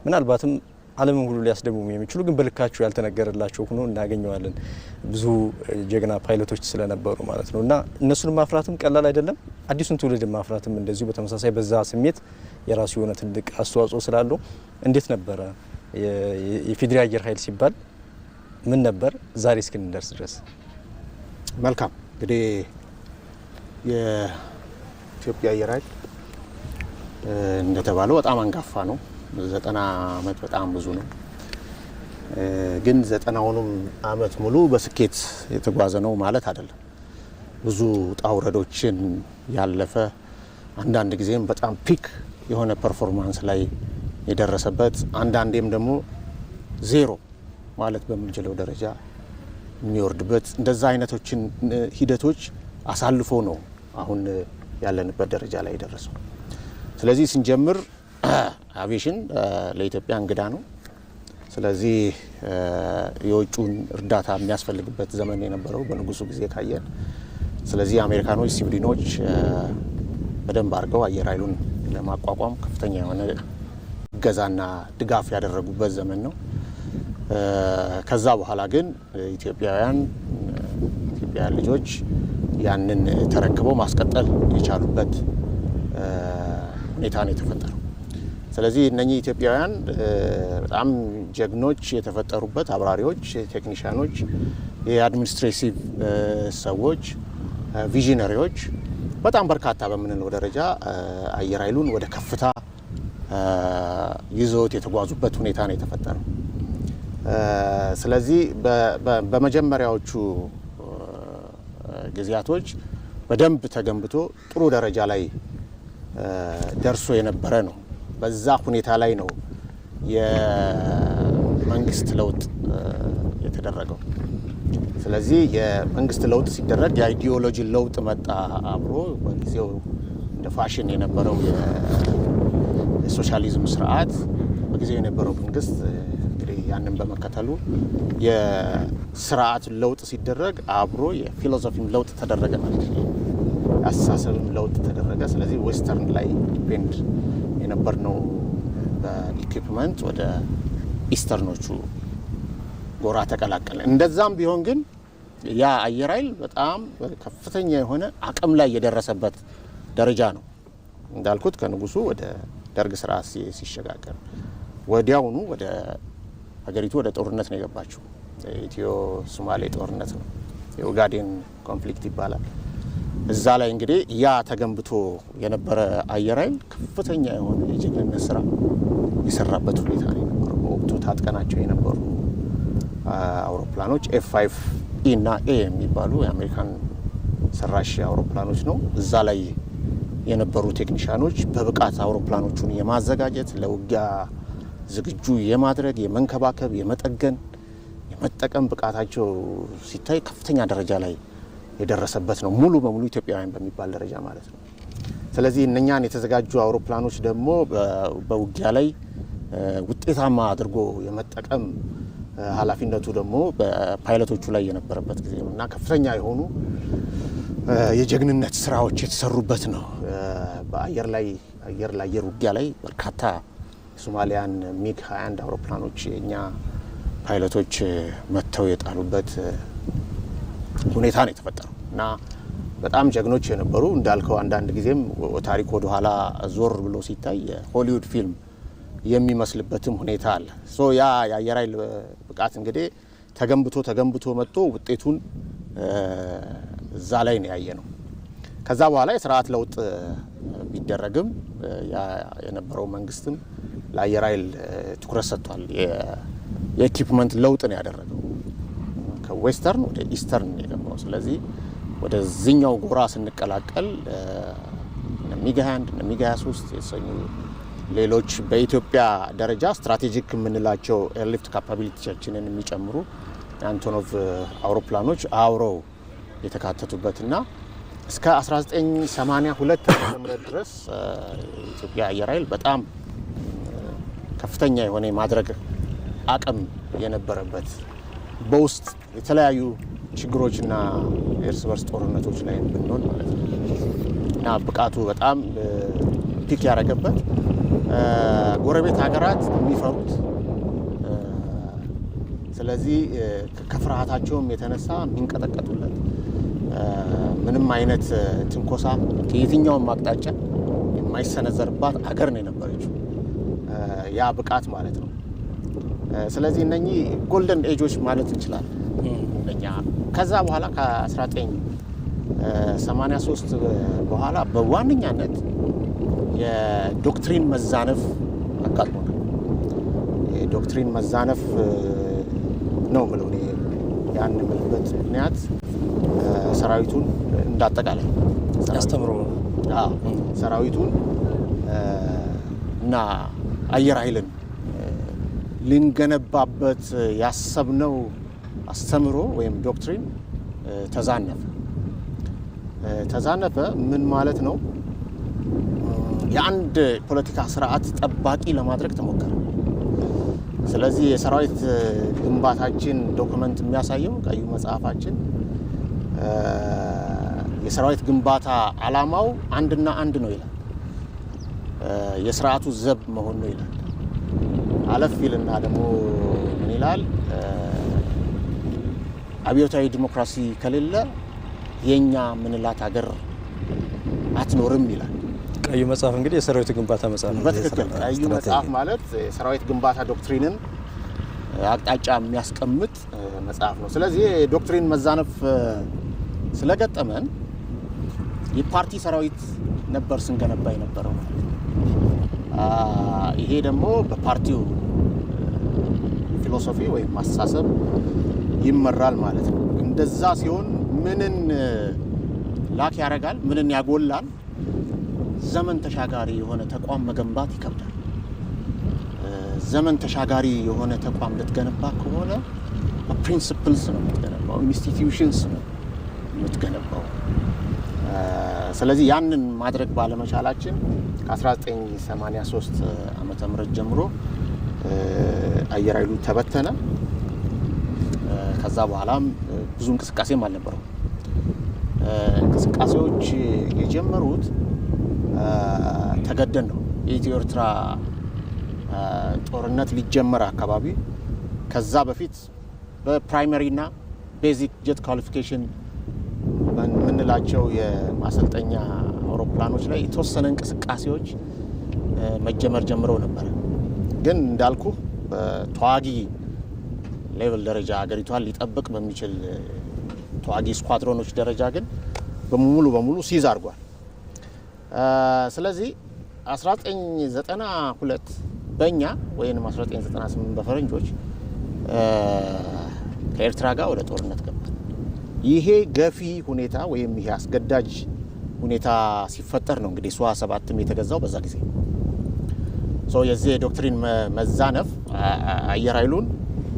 ምናልባትም ዓለምን ሁሉ ሊያስደምሙ የሚችሉ ግን በልካቸው ያልተነገረላቸው ሆኖ እናገኘዋለን። ብዙ ጀግና ፓይለቶች ስለነበሩ ማለት ነው እና እነሱን ማፍራትም ቀላል አይደለም። አዲሱን ትውልድ ማፍራትም እንደዚሁ በተመሳሳይ በዛ ስሜት የራሱ የሆነ ትልቅ አስተዋጽኦ ስላለው እንዴት ነበረ የፌዴሪ አየር ኃይል ሲባል ምን ነበር ዛሬ እስክንደርስ ድረስ? መልካም እንግዲህ የኢትዮጵያ አየር ኃይል እንደተባለው በጣም አንጋፋ ነው። 90 ዓመት በጣም ብዙ ነው። ግን 90ውንም ዓመት ሙሉ በስኬት የተጓዘ ነው ማለት አይደለም። ብዙ ውጣ ውረዶችን ያለፈ አንዳንድ ጊዜም በጣም ፒክ የሆነ ፐርፎርማንስ ላይ የደረሰበት አንዳንዴም ደግሞ ዜሮ ማለት በምንችለው ደረጃ የሚወርድበት እንደዛ አይነቶችን ሂደቶች አሳልፎ ነው አሁን ያለንበት ደረጃ ላይ የደረሰው። ስለዚህ ስንጀምር አቪዬሽን ለኢትዮጵያ እንግዳ ነው። ስለዚህ የውጭውን እርዳታ የሚያስፈልግበት ዘመን የነበረው በንጉሱ ጊዜ ካየን፣ ስለዚህ አሜሪካኖች፣ ስዊድኖች በደንብ አድርገው አየር ኃይሉን ለማቋቋም ከፍተኛ የሆነ ገዛና ድጋፍ ያደረጉበት ዘመን ነው። ከዛ በኋላ ግን ኢትዮጵያውያን ልጆች ያንን ተረክበው ማስቀጠል የቻሉበት ሁኔታ ነው የተፈጠረው። ስለዚህ እነኚህ ኢትዮጵያውያን በጣም ጀግኖች የተፈጠሩበት አብራሪዎች፣ ቴክኒሻኖች፣ የአድሚኒስትሬቲቭ ሰዎች፣ ቪዥነሪዎች በጣም በርካታ በምንለው ደረጃ አየር ኃይሉን ወደ ከፍታ ይዘውት የተጓዙበት ሁኔታ ነው የተፈጠረው። ስለዚህ በመጀመሪያዎቹ ጊዜያቶች በደንብ ተገንብቶ ጥሩ ደረጃ ላይ ደርሶ የነበረ ነው። በዛ ሁኔታ ላይ ነው የመንግስት ለውጥ የተደረገው። ስለዚህ የመንግስት ለውጥ ሲደረግ የአይዲዮሎጂ ለውጥ መጣ አብሮ። በጊዜው እንደ ፋሽን የነበረው የሶሻሊዝም ስርዓት በጊዜው የነበረው መንግስት እንግዲህ ያንን በመከተሉ የስርዓት ለውጥ ሲደረግ አብሮ የፊሎሶፊም ለውጥ ተደረገ ማለት ነው። የአስተሳሰብም ለውጥ ተደረገ። ስለዚህ ዌስተርን ላይ ዲፔንድ የነበርነው በኢኩፕመንት ወደ ኢስተርኖቹ ጎራ ተቀላቀለ። እንደዛም ቢሆን ግን ያ አየር ኃይል በጣም ከፍተኛ የሆነ አቅም ላይ የደረሰበት ደረጃ ነው። እንዳልኩት ከንጉሱ ወደ ደርግ ስርዓት ሲሸጋገር ወዲያውኑ ወደ ሀገሪቱ ወደ ጦርነት ነው የገባችው። ኢትዮ ሶማሌ ጦርነት ነው፣ የኦጋዴን ኮንፍሊክት ይባላል። እዛ ላይ እንግዲህ ያ ተገንብቶ የነበረ አየር ኃይል ከፍተኛ የሆነ የጀግንነት ስራ የሰራበት ሁኔታ ነው የነበረው። በወቅቱ ታጥቀናቸው የነበሩ አውሮፕላኖች F5E እና A የሚባሉ የአሜሪካን ሰራሽ አውሮፕላኖች ነው። እዛ ላይ የነበሩ ቴክኒሻኖች በብቃት አውሮፕላኖቹን የማዘጋጀት ለውጊያ ዝግጁ የማድረግ የመንከባከብ፣ የመጠገን፣ የመጠቀም ብቃታቸው ሲታይ ከፍተኛ ደረጃ ላይ የደረሰበት ነው። ሙሉ በሙሉ ኢትዮጵያውያን በሚባል ደረጃ ማለት ነው። ስለዚህ እነኛን የተዘጋጁ አውሮፕላኖች ደግሞ በውጊያ ላይ ውጤታማ አድርጎ የመጠቀም ኃላፊነቱ ደግሞ በፓይለቶቹ ላይ የነበረበት ጊዜ ነው እና ከፍተኛ የሆኑ የጀግንነት ስራዎች የተሰሩበት ነው። በአየር ለአየር ውጊያ ላይ በርካታ ሶማሊያን ሚግ 21 አውሮፕላኖች የኛ ፓይለቶች መተው የጣሉበት ሁኔታ ነው የተፈጠረው እና በጣም ጀግኖች የነበሩ እንዳልከው አንዳንድ ጊዜም ታሪክ ወደ ኋላ ዞር ብሎ ሲታይ የሆሊውድ ፊልም የሚመስልበትም ሁኔታ አለ። ያ የአየር ኃይል ብቃት እንግዲህ ተገንብቶ መጥቶ ውጤቱን እዛ ላይ ነው ያየ ነው። ከዛ በኋላ የስርዓት ለውጥ ቢደረግም የነበረው መንግስትም ለአየር ኃይል ትኩረት ሰጥቷል። የኢኩፕመንት ለውጥ ነው ያደረገው። ከዌስተርን ወደ ኢስተርን የገባው። ስለዚህ ወደዚህኛው ጎራ ስንቀላቀል ሚግ 21 ሚግ 23 የተሰኙ ሌሎች በኢትዮጵያ ደረጃ ስትራቴጂክ የምንላቸው ኤርሊፍት ካፓቢሊቲያችንን የሚጨምሩ አንቶኖቭ አውሮፕላኖች አብረው የተካተቱበትና እስከ 1982 ዓ.ም ድረስ ኢትዮጵያ አየር ኃይል በጣም ከፍተኛ የሆነ የማድረግ አቅም የነበረበት በውስጥ የተለያዩ ችግሮችና እርስ በርስ ጦርነቶች ላይ ብንሆን ማለት ነው እና ብቃቱ በጣም ፒክ ያደረገበት ጎረቤት ሀገራት የሚፈሩት ስለዚህ ከፍርሃታቸውም የተነሳ የሚንቀጠቀጡለት ምንም አይነት ትንኮሳ ከየትኛውም አቅጣጫ የማይሰነዘርባት አገር ነው የነበረችው ያ ብቃት ማለት ነው። ስለዚህ እነኚህ ጎልደን ኤጆች ማለት እንችላለን እኛ። ከዛ በኋላ ከ1983 በኋላ በዋነኛነት የዶክትሪን መዛነፍ አጋጥሞናል። የዶክትሪን መዛነፍ ነው ብለው ያን የምልበት ምክንያት ሰራዊቱን እንዳጠቃላይ ያስተምሩ ሰራዊቱን እና አየር ኃይልን ልንገነባበት ያሰብነው አስተምሮ ወይም ዶክትሪን ተዛነፈ። ምን ማለት ነው? የአንድ ፖለቲካ ስርዓት ጠባቂ ለማድረግ ተሞከረ። ስለዚህ የሰራዊት ግንባታችን ዶክመንት የሚያሳየው ቀዩ መጽሐፋችን የሰራዊት ግንባታ አላማው አንድና አንድ ነው ይላል። የስርዓቱ ዘብ መሆን ነው ይላል። አለፍ ይልና ደግሞ ምን ይላል? አብዮታዊ ዲሞክራሲ ከሌለ የኛ ምንላት ሀገር አትኖርም ይላል። ቀዩ መጽሐፍ እንግዲህ የሰራዊት ግንባታ መጽሐፍ ነው። በትክክል ቀዩ መጽሐፍ ማለት የሰራዊት ግንባታ ዶክትሪንን አቅጣጫ የሚያስቀምጥ መጽሐፍ ነው። ስለዚህ ዶክትሪን መዛነፍ ስለገጠመን የፓርቲ ሰራዊት ነበር ስንገነባ የነበረው ማለት ነው። ይሄ ደግሞ በፓርቲው ፊሎሶፊ ወይም አስተሳሰብ ይመራል ማለት ነው። እንደዛ ሲሆን ምንን ላክ ያደርጋል? ምንን ያጎላል? ዘመን ተሻጋሪ የሆነ ተቋም መገንባት ይከብዳል። ዘመን ተሻጋሪ የሆነ ተቋም ልትገነባ ከሆነ ፕሪንሲፕልስ ነው የምትገነባው፣ ኢንስቲትዩሽንስ ነው የምትገነባው። ስለዚህ ያንን ማድረግ ባለመቻላችን ከ1983 ዓመተ ምህረት ጀምሮ አየር ኃይሉ ተበተነ። ከዛ በኋላም ብዙ እንቅስቃሴም አልነበረው። እንቅስቃሴዎች የጀመሩት ተገደን ነው። የኢትዮ ኤርትራ ጦርነት ሊጀመር አካባቢ ከዛ በፊት በፕራይመሪና ቤዚክ ጀት ኳሊፊኬሽን ምንላቸው የማሰልጠኛ አውሮፕላኖች ላይ የተወሰነ እንቅስቃሴዎች መጀመር ጀምረው ነበር። ግን እንዳልኩ በተዋጊ ሌቭል ደረጃ ሀገሪቷን ሊጠብቅ በሚችል ተዋጊ ስኳድሮኖች ደረጃ ግን በሙሉ ሲዝ አድርጓል። ስለዚህ 1992 በእኛ ወይም 1998 በፈረንጆች ከኤርትራ ጋር ወደ ጦርነት ገባ። ይሄ ገፊ ሁኔታ ወይም ይሄ አስገዳጅ ሁኔታ ሲፈጠር ነው እንግዲህ ሱዋ 7ም የተገዛው በዛ ጊዜ። የዚህ ዶክትሪን መዛነፍ አየር ኃይሉን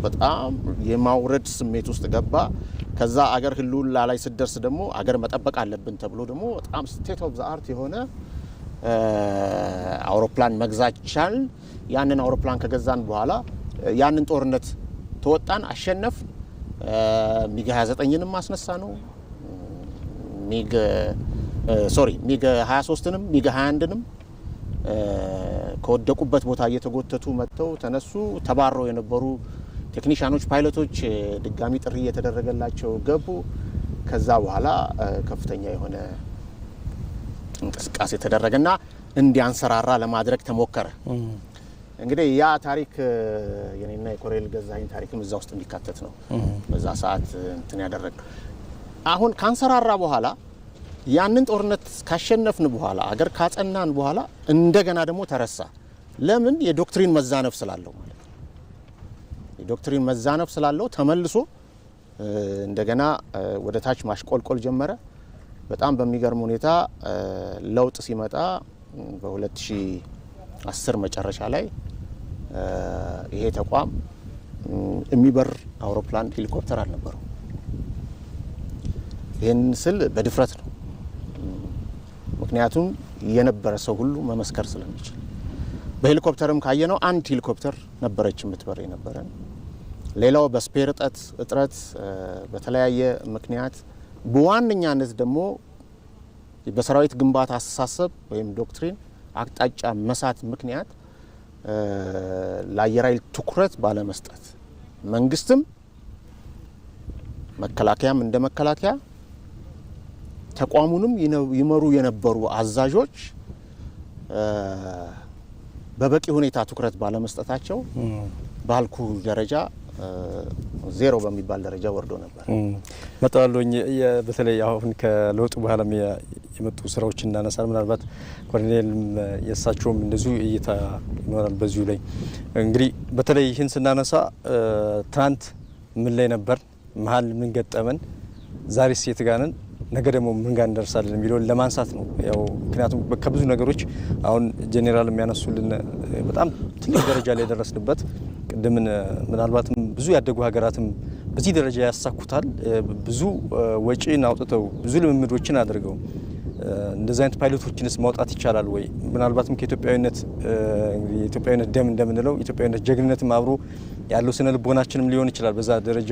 በጣም የማውረድ ስሜት ውስጥ ገባ። ከዛ አገር ህልውና ላይ ስደርስ ደግሞ አገር መጠበቅ አለብን ተብሎ ደግሞ በጣም ስቴት ኦፍ ዘ አርት የሆነ አውሮፕላን መግዛት ቻል። ያንን አውሮፕላን ከገዛን በኋላ ያንን ጦርነት ተወጣን፣ አሸነፍ። ሚግ 29ንም ማስነሳ ነው። ሚግ 23ንም ሚግ 21ንም ከወደቁበት ቦታ እየተጎተቱ መጥተው ተነሱ። ተባረው የነበሩ ቴክኒሻኖች፣ ፓይለቶች ድጋሚ ጥሪ እየተደረገላቸው ገቡ። ከዛ በኋላ ከፍተኛ የሆነ እንቅስቃሴ ተደረገና እንዲያንሰራራ ለማድረግ ተሞከረ። እንግዲህ ያ ታሪክ የኔና የኮሎኔል ገዛኸኝ ታሪክም እዛ ውስጥ እንዲካተት ነው በዛ ሰዓት እንትን ያደረገ። አሁን ካንሰራራ በኋላ ያንን ጦርነት ካሸነፍን በኋላ አገር ካጸናን በኋላ እንደገና ደግሞ ተረሳ። ለምን? የዶክትሪን መዛነፍ ስላለው ማለት ነው። የዶክትሪን መዛነፍ ስላለው ተመልሶ እንደገና ወደ ታች ማሽቆልቆል ጀመረ። በጣም በሚገርም ሁኔታ ለውጥ ሲመጣ በ2010 መጨረሻ ላይ ይሄ ተቋም የሚበር አውሮፕላን ሄሊኮፕተር አልነበረው። ይህን ስል በድፍረት ነው፣ ምክንያቱም የነበረ ሰው ሁሉ መመስከር ስለሚችል። በሄሊኮፕተርም ካየነው አንድ ሄሊኮፕተር ነበረች የምትበር የነበረ። ሌላው በስፔር እጥረት በተለያየ ምክንያት፣ በዋነኛነት ደግሞ በሰራዊት ግንባታ አስተሳሰብ ወይም ዶክትሪን አቅጣጫ መሳት ምክንያት ለአየር ኃይል ትኩረት ባለመስጠት መንግስትም መከላከያም እንደ መከላከያ ተቋሙንም ይመሩ የነበሩ አዛዦች በበቂ ሁኔታ ትኩረት ባለመስጠታቸው ባልኩ ደረጃ ዜሮ በሚባል ደረጃ ወርዶ ነበር። መጣለኝ በተለይ አሁን ከለውጡ በኋላ የመጡ ስራዎች እናነሳል። ምናልባት ኮሎኔል የሳቸውም እንደዚሁ እይታ ይኖራል በዚሁ ላይ። እንግዲህ በተለይ ይህን ስናነሳ ትናንት ምን ላይ ነበር፣ መሀል ምን ገጠመን፣ ዛሬስ የት ጋር ነን፣ ነገ ደግሞ ምን ጋር እንደርሳለን የሚለውን ለማንሳት ነው። ያው ምክንያቱም ከብዙ ነገሮች አሁን ጄኔራል የሚያነሱልን በጣም ትልቅ ደረጃ ላይ ደረስንበት። ቅድምን ምናልባትም ብዙ ያደጉ ሀገራትም በዚህ ደረጃ ያሳኩታል። ብዙ ወጪን አውጥተው ብዙ ልምምዶችን አድርገው እንደዚህ አይነት ፓይለቶችንስ ማውጣት ይቻላል ወይ? ምናልባትም ከኢትዮጵያዊነት የኢትዮጵያዊነት ደም እንደምንለው ኢትዮጵያዊነት ጀግንነትም አብሮ ያለው ስነ ልቦናችንም ሊሆን ይችላል። በዛ ደረጃ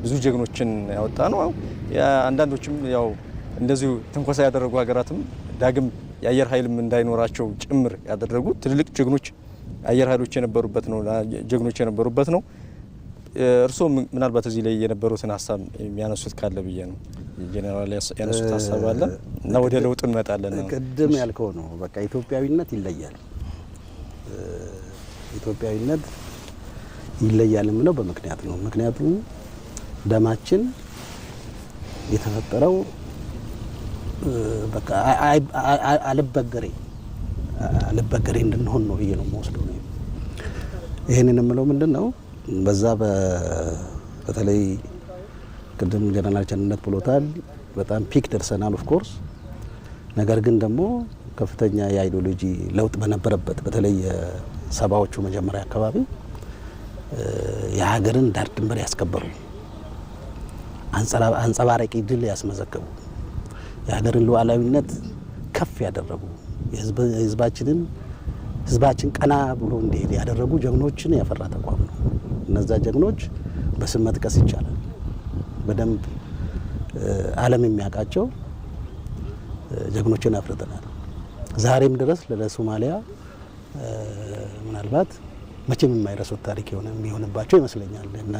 ብዙ ጀግኖችን ያወጣ ነው። አንዳንዶችም ያው እንደዚሁ ተንኮሳ ያደረጉ ሀገራትም ዳግም የአየር ኃይልም እንዳይኖራቸው ጭምር ያደረጉ ትልልቅ ጀግኖች አየር ኃይሎች የነበሩበት ነው ጀግኖች የነበሩበት ነው። እርስዎ ምናልባት እዚህ ላይ የነበሩትን ሀሳብ የሚያነሱት ካለ ብዬ ነው። ጄኔራል ያነሱት ሀሳብ አለ እና ወደ ለውጥ እንመጣለን ነው። ቅድም ያልከው ነው በቃ ኢትዮጵያዊነት ይለያል። ኢትዮጵያዊነት ይለያል የምለው በምክንያት ነው። ምክንያቱም ደማችን የተፈጠረው በቃ አልበገሬ እንድንሆን ነው ብዬ ነው የምወስደው ነው። ይሄንን የምለው ምንድነው በዛ በተለይ ቅድም ጀነራል ቸርነት ብሎታል በጣም ፒክ ደርሰናል ኦፍ ኮርስ። ነገር ግን ደግሞ ከፍተኛ የአይዲዮሎጂ ለውጥ በነበረበት በተለይ ሰባዎቹ መጀመሪያ አካባቢ የሀገርን ዳር ድንበር ያስከበሩ አንጸባራቂ ድል ያስመዘገቡ የሀገርን ሉዓላዊነት ከፍ ያደረጉ ህዝባችን ቀና ብሎ እንዲሄድ ያደረጉ ጀግኖችን ያፈራ ተቋም ነው። እነዛ ጀግኖች በስም መጥቀስ ይቻላል። በደንብ ዓለም የሚያውቃቸው ጀግኖችን አፍርተናል። ዛሬም ድረስ ለሶማሊያ ምናልባት መቼም የማይረሱት ታሪክ የሚሆንባቸው ይመስለኛል። እነ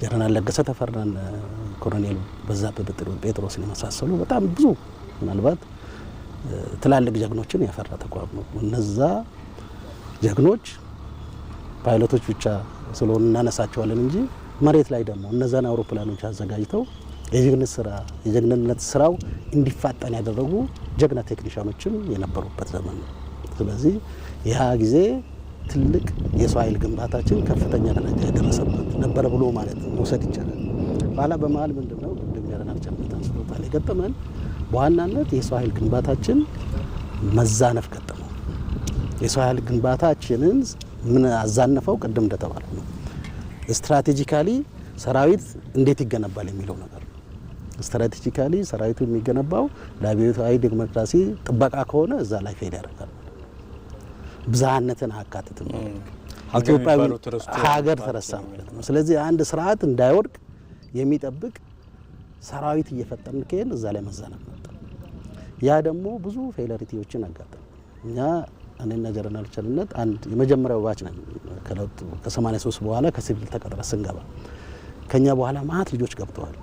ጀነራል ለገሰ ተፈራን፣ ኮሎኔል በዛብህ ጴጥሮስን የመሳሰሉ በጣም ብዙ ምናልባት ትላልቅ ጀግኖችን ያፈራ ተቋም ነው። እነዛ ጀግኖች ፓይለቶች ብቻ ስለሆኑ እናነሳቸዋለን እንጂ መሬት ላይ ደግሞ እነዛን አውሮፕላኖች አዘጋጅተው የጀግንነት ስራው እንዲፋጠን ያደረጉ ጀግና ቴክኒሻኖችም የነበሩበት ዘመን ነው። ስለዚህ ያ ጊዜ ትልቅ የሰው ኃይል ግንባታችን ከፍተኛ ደረጃ የደረሰበት ነበር ብሎ ማለት መውሰድ ይቻላል። በኋላ በመሀል ምንድነው ቅድም ጀነራል ቸርነት አንስቶታል የገጠመን በዋናነት የሰው ኃይል ግንባታችን መዛነፍ ገጠመው። የሰው ኃይል ግንባታችንን ምን አዛነፈው? ቅድም እንደተባለው ነው ስትራቴጂካሊ ሰራዊት እንዴት ይገነባል የሚለው ነገር ነው። ስትራቴጂካሊ ሰራዊቱ የሚገነባው ለአብዮታዊ ዲሞክራሲ ጥበቃ ከሆነ እዛ ላይ ፌል ያደርጋል። ብዝሃነትን አካትትም ኢትዮጵያዊ ሀገር ተረሳ ማለት ነው። ስለዚህ አንድ ስርዓት እንዳይወድቅ የሚጠብቅ ሰራዊት እየፈጠርን ከሄን እዛ ላይ መዛነፍ መጣ። ያ ደግሞ ብዙ ፌለሪቲዎችን አጋጠመ። እኔና ጀነራል ቸርነት አንድ የመጀመሪያው ባች ነን ከለውጥ ከ83 በኋላ ከሲቪል ተቀጥረ ስንገባ ከኛ በኋላ ማት ልጆች ገብተዋል።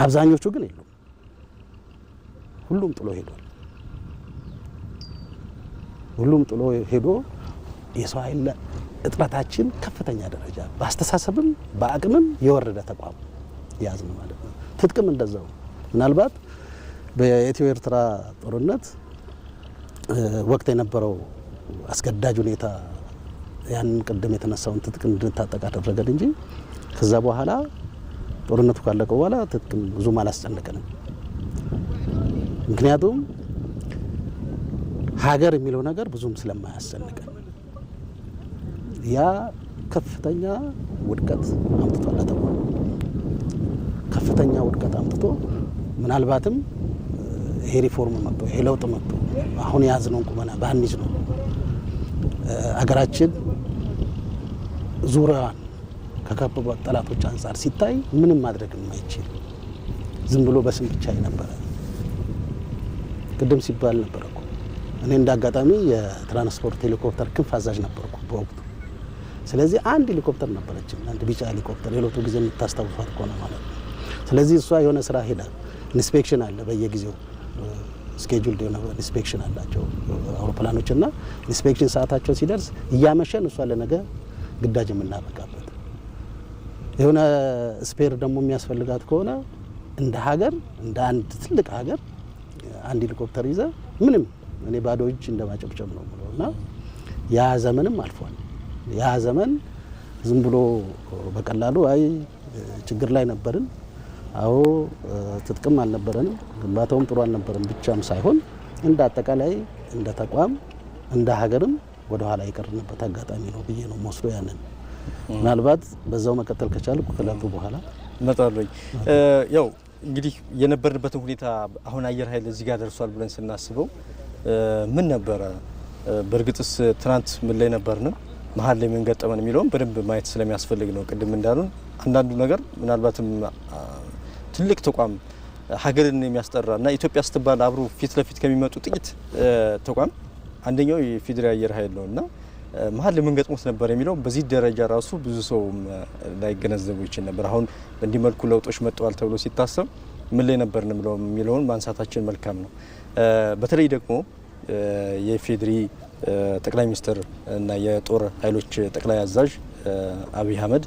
አብዛኞቹ ግን የሉም። ሁሉም ጥሎ ሄዷል። ሁሉም ጥሎ ሄዶ የሰው ኃይል እጥረታችን ከፍተኛ ደረጃ በአስተሳሰብም በአቅምም የወረደ ተቋም ያዝን ማለት ነው። ትጥቅም እንደዛው ምናልባት በኢትዮ ኤርትራ ጦርነት ወቅት የነበረው አስገዳጅ ሁኔታ ያንን ቅድም የተነሳውን ትጥቅ እንድንታጠቅ አደረገን እንጂ ከዛ በኋላ ጦርነቱ ካለቀ በኋላ ትጥቅም ብዙም አላስጨነቀንም። ምክንያቱም ሀገር የሚለው ነገር ብዙም ስለማያስጨንቀን ያ ከፍተኛ ውድቀት አምጥቷል። ተባለ ከፍተኛ ውድቀት አምጥቶ ምናልባትም ይሄ ሪፎርም መጥቶ ይሄ ለውጥ መጥቶ አሁን ያዝነውን ቁመና ባንይዝ ነው አገራችን ዙሪያዋን ከከበቡ ጠላቶች አንፃር ሲታይ ምንም ማድረግ የማይችል ዝም ብሎ በስም ብቻ ነበር። ቅድም ሲባል ነበር እኮ እኔ እንዳጋጣሚ የትራንስፖርት ሄሊኮፕተር ክንፍ አዛዥ ነበርኩ በወቅቱ። ስለዚህ አንድ ሄሊኮፕተር ነበረች፣ አንድ ቢጫ ሄሊኮፕተር የለውጡ ጊዜ የምታስታውሷት ከሆነ ማለት ነው። ስለዚህ እሷ የሆነ ስራ ሄዳ ኢንስፔክሽን አለ በየጊዜው ስኬጁል የሆነ ኢንስፔክሽን አላቸው አውሮፕላኖችና ኢንስፔክሽን ሰዓታቸው ሲደርስ እያመሸን እሷ ለነገ ግዳጅ የምናበቃበት የሆነ ስፔር ደግሞ የሚያስፈልጋት ከሆነ እንደ ሀገር እንደ አንድ ትልቅ ሀገር አንድ ሄሊኮፕተር ይዘ ምንም እኔ ባዶ እጅ እንደማጨብጨብ ነው ብለውና ያ ዘመንም አልፏል። ያ ዘመን ዝም ብሎ በቀላሉ አይ ችግር ላይ ነበርን፣ አዎ ትጥቅም አልነበረንም፣ ግንባታውም ጥሩ አልነበረም ብቻም ሳይሆን እንደ አጠቃላይ እንደ ተቋም እንደ ሀገርም ወደ ኋላ የቀርንበት አጋጣሚ ነው ብዬ ነው ወስዶ ያንን ምናልባት በዛው መቀጠል ከቻልኩ ከለቱ በኋላ መጣለኝ። ያው እንግዲህ የነበርንበትን ሁኔታ አሁን አየር ኃይል እዚህ ጋር ደርሷል ብለን ስናስበው ምን ነበረ? በእርግጥስ ትናንት ምን ላይ ነበርን? መሀል ላይ ምን ገጠመን የሚለውን በደንብ ማየት ስለሚያስፈልግ ነው። ቅድም እንዳሉን አንዳንዱ ነገር ምናልባትም ትልቅ ተቋም ሀገርን የሚያስጠራና ኢትዮጵያ ስትባል አብሮ ፊት ለፊት ከሚመጡ ጥቂት ተቋም አንደኛው የኢፌዴሪ አየር ኃይል ነውና መሀል ለምን ገጥሞት ነበር የሚለው በዚህ ደረጃ ራሱ ብዙ ሰው ላይገነዘቡ ይችል ነበር። አሁን በእንዲህ መልኩ ለውጦች መጥተዋል ተብሎ ሲታሰብ ምን ላይ ነበር የሚለውን ማንሳታችን መልካም ነው። በተለይ ደግሞ የኢፌዴሪ ጠቅላይ ሚኒስትር እና የጦር ኃይሎች ጠቅላይ አዛዥ አብይ አህመድ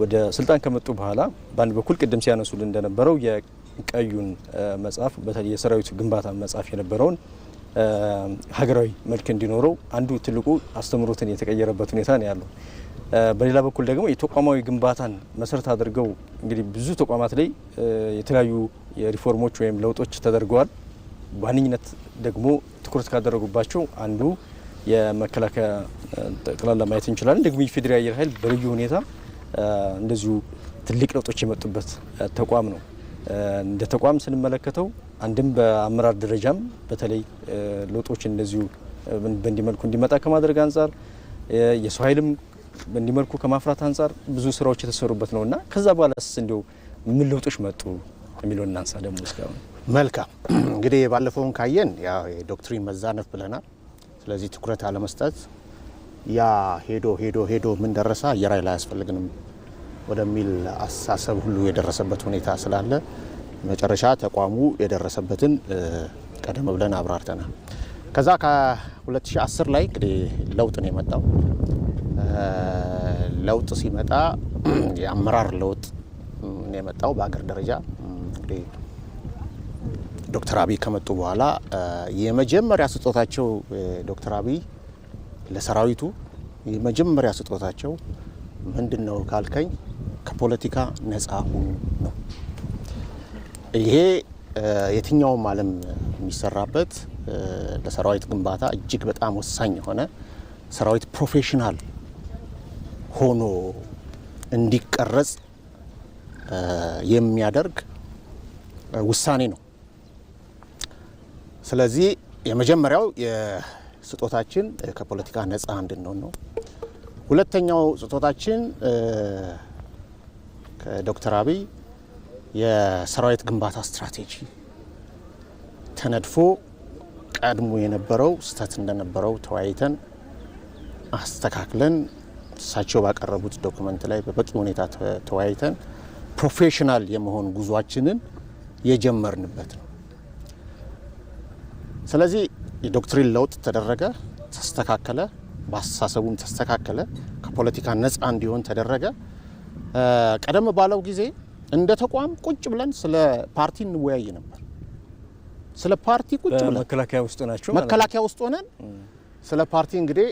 ወደ ስልጣን ከመጡ በኋላ በአንድ በኩል ቅድም ሲያነሱልን እንደነበረው የቀዩን መጽሐፍ በተለይ የሰራዊት ግንባታ መጽሐፍ የነበረውን ሀገራዊ መልክ እንዲኖረው አንዱ ትልቁ አስተምሮትን የተቀየረበት ሁኔታ ነው ያለው። በሌላ በኩል ደግሞ የተቋማዊ ግንባታን መሰረት አድርገው እንግዲህ ብዙ ተቋማት ላይ የተለያዩ የሪፎርሞች ወይም ለውጦች ተደርገዋል። በዋነኝነት ደግሞ ትኩረት ካደረጉባቸው አንዱ የመከላከያ ጠቅላላ ማየት እንችላለን። ደግሞ የኢፌዴሪ አየር ኃይል በልዩ ሁኔታ እንደዚሁ ትልቅ ለውጦች የመጡበት ተቋም ነው። እንደ ተቋም ስንመለከተው አንድም በአመራር ደረጃም በተለይ ለውጦች እንደዚሁ በእንዲህ መልኩ እንዲመጣ ከማድረግ አንጻር የሰው ኃይልም በእንዲህ መልኩ ከማፍራት አንጻር ብዙ ስራዎች የተሰሩበት ነውና ከዛ በኋላስ እንደው ምን ለውጦች መጡ የሚለውን እናንሳ ደግሞ እስካሁን። መልካም እንግዲህ ባለፈውን ካየን ያው የዶክትሪን መዛነፍ ብለናል። ስለዚህ ትኩረት አለመስጠት ያ ሄዶ ምን ደረሰ አየር ኃይል አያስፈልግንም ወደሚል አስተሳሰብ ሁሉ የደረሰበት ሁኔታ ስላለ መጨረሻ ተቋሙ የደረሰበትን ቀደም ብለን አብራርተናል። ከዛ ከ2010 ላይ እንግዲህ ለውጥ ነው የመጣው። ለውጥ ሲመጣ የአመራር ለውጥ ነው የመጣው በአገር ደረጃ። እንግዲህ ዶክተር አብይ ከመጡ በኋላ የመጀመሪያ ስጦታቸው ዶክተር አብይ ለሰራዊቱ የመጀመሪያ ስጦታቸው ምንድነው ካልከኝ ከፖለቲካ ነፃ ሁኑ ነው። ይሄ የትኛውም ዓለም የሚሰራበት ለሰራዊት ግንባታ እጅግ በጣም ወሳኝ የሆነ ሰራዊት ፕሮፌሽናል ሆኖ እንዲቀረጽ የሚያደርግ ውሳኔ ነው። ስለዚህ የመጀመሪያው የስጦታችን ከፖለቲካ ነፃ እንድንሆን ነው። ሁለተኛው ስጦታችን ከዶክተር አብይ የሰራዊት ግንባታ ስትራቴጂ ተነድፎ ቀድሞ የነበረው ስህተት እንደነበረው ተወያይተን አስተካክለን እሳቸው ባቀረቡት ዶክመንት ላይ በበቂ ሁኔታ ተወያይተን ፕሮፌሽናል የመሆን ጉዟችንን የጀመርንበት ነው። ስለዚህ የዶክትሪን ለውጥ ተደረገ፣ ተስተካከለ፣ በአስተሳሰቡም ተስተካከለ፣ ከፖለቲካ ነፃ እንዲሆን ተደረገ። ቀደም ባለው ጊዜ እንደ ተቋም ቁጭ ብለን ስለ ፓርቲ እንወያይ ነበር። ስለ ፓርቲ ቁጭ ብለን መከላከያ ውስጥ ናቸው መከላከያ ውስጥ ሆነን ስለ ፓርቲ እንግዲህ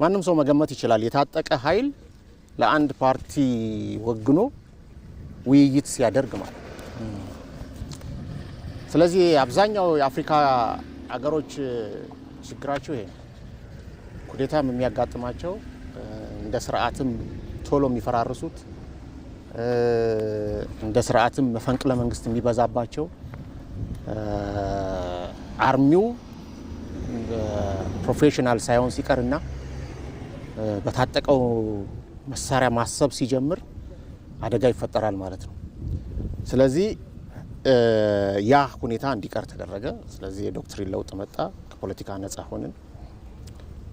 ማንም ሰው መገመት ይችላል። የታጠቀ ኃይል ለአንድ ፓርቲ ወግኖ ውይይት ሲያደርግ ማለት። ስለዚህ አብዛኛው የአፍሪካ አገሮች ችግራቸው ይሄ ኩዴታም የሚያጋጥማቸው እንደ ስርዓትም ቶሎ የሚፈራርሱት እንደ ስርዓትም መፈንቅለ መንግስት የሚበዛባቸው አርሚው ፕሮፌሽናል ሳይሆን ሲቀርና በታጠቀው መሳሪያ ማሰብ ሲጀምር አደጋ ይፈጠራል ማለት ነው። ስለዚህ ያ ሁኔታ እንዲቀር ተደረገ። ስለዚህ የዶክትሪን ለውጥ መጣ፣ ከፖለቲካ ነፃ ሆንን።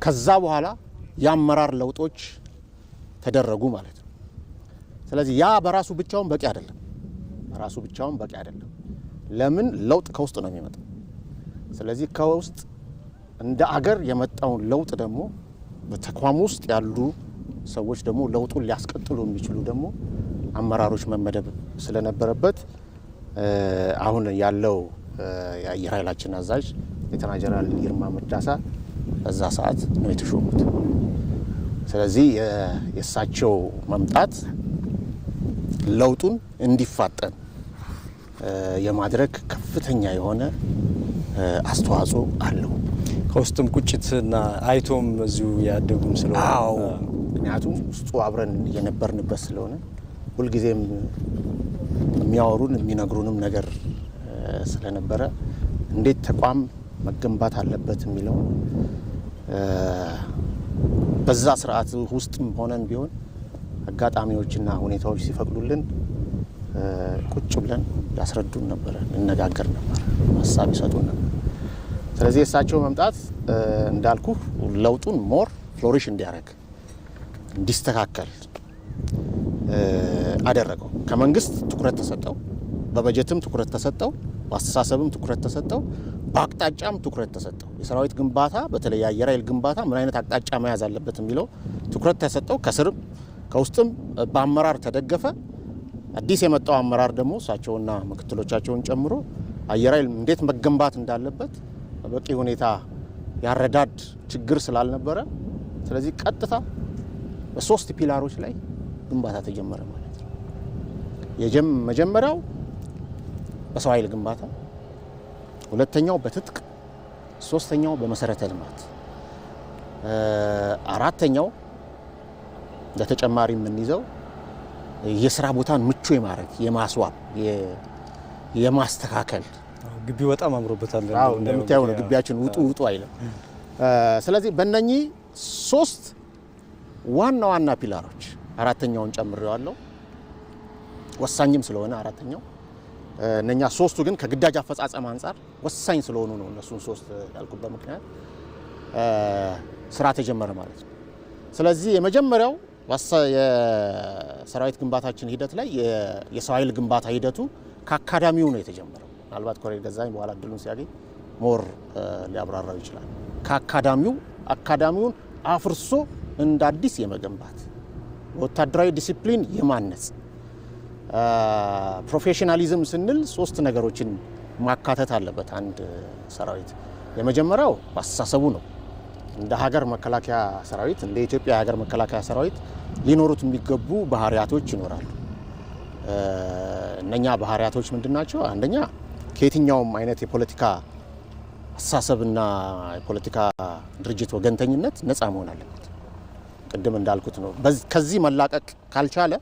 ከዛ በኋላ የአመራር ለውጦች ተደረጉ ማለት ነው። ስለዚህ ያ በራሱ ብቻውን በቂ አይደለም። ለምን? ለውጥ ከውስጥ ነው የሚመጣው። ስለዚህ ከውስጥ እንደ አገር የመጣውን ለውጥ ደግሞ በተቋም ውስጥ ያሉ ሰዎች ደግሞ ለውጡን ሊያስቀጥሉ የሚችሉ ደግሞ አመራሮች መመደብ ስለነበረበት አሁን ያለው የአየር ኃይላችን አዛዥ ሌተና ጀነራል ይልማ መርዳሳ በዛ ሰዓት ነው የተሾሙት። ስለዚህ የእሳቸው መምጣት ለውጡን እንዲፋጠን የማድረግ ከፍተኛ የሆነ አስተዋጽኦ አለው። ከውስጥም ቁጭትና አይቶም እዚሁ ያደጉም ስለሆነ ምክንያቱም ውስጡ አብረን የነበርንበት ስለሆነ ሁልጊዜም የሚያወሩን የሚነግሩንም ነገር ስለነበረ እንዴት ተቋም መገንባት አለበት የሚለው በዛ ስርዓት ውስጥም ሆነን ቢሆን አጋጣሚዎችና ሁኔታዎች ሲፈቅዱልን ቁጭ ብለን ያስረዱን ነበር፣ እንነጋገር ነበር፣ ሀሳብ ይሰጡን ነበር። ስለዚህ እሳቸው መምጣት እንዳልኩ ለውጡን ሞር ፍሎሪሽ እንዲያደርግ እንዲስተካከል አደረገው። ከመንግስት ትኩረት ተሰጠው፣ በበጀትም ትኩረት ተሰጠው፣ በአስተሳሰብም ትኩረት ተሰጠው፣ በአቅጣጫም ትኩረት ተሰጠው። የሰራዊት ግንባታ በተለይ የአየር ኃይል ግንባታ ምን አይነት አቅጣጫ መያዝ አለበት የሚለው ትኩረት ተሰጠው። ከስርም ከውስጥም በአመራር ተደገፈ። አዲስ የመጣው አመራር ደግሞ እሳቸውና ምክትሎቻቸውን ጨምሮ አየር ኃይል እንዴት መገንባት እንዳለበት በቂ ሁኔታ ያረዳድ ችግር ስላልነበረ፣ ስለዚህ ቀጥታ በሶስት ፒላሮች ላይ ግንባታ ተጀመረ ማለት ነው። መጀመሪያው በሰው ኃይል ግንባታ፣ ሁለተኛው በትጥቅ፣ ሶስተኛው በመሰረተ ልማት፣ አራተኛው ለተጨማሪ የምንይዘው የስራ ቦታን ምቹ የማድረግ የማስዋብ የማስተካከል። ግቢው በጣም አምሮበታል። አዎ እንደምታየው ነው። ግቢያችን ውጡ አይልም። ስለዚህ በእነኚህ ሶስት ዋና ዋና ፒላሮች አራተኛውን ጨምሬዋለሁ፣ ወሳኝም ስለሆነ አራተኛው። እነኛ ሶስቱ ግን ከግዳጅ አፈጻጸም አንጻር ወሳኝ ስለሆኑ ነው እነሱን ሶስት ያልኩበት ምክንያት። ስራ ተጀመረ ማለት ነው። ስለዚህ የመጀመሪያው የሰራዊት ግንባታችን ሂደት ላይ የሰው ኃይል ግንባታ ሂደቱ ከአካዳሚው ነው የተጀመረው። ምናልባት ኮሎኔል ገዛኸኝ በኋላ እድሉን ሲያገኝ ሞር ሊያብራራው ይችላል። አካዳሚውን አፍርሶ እንደ አዲስ የመገንባት ወታደራዊ ዲሲፕሊን የማነጽ ፕሮፌሽናሊዝም ስንል ሶስት ነገሮችን ማካተት አለበት አንድ ሰራዊት። የመጀመሪያው አስተሳሰቡ ነው። እንደ ሀገር መከላከያ ሰራዊት እንደ ኢትዮጵያ ሀገር መከላከያ ሰራዊት ሊኖሩት የሚገቡ ባህሪያቶች ይኖራሉ። እነኛ ባህሪያቶች ምንድናቸው? አንደኛ ከየትኛውም አይነት የፖለቲካ አስተሳሰብና የፖለቲካ ድርጅት ወገንተኝነት ነፃ መሆን አለበት። ቅድም እንዳልኩት ነው። ከዚህ መላቀቅ ካልቻለ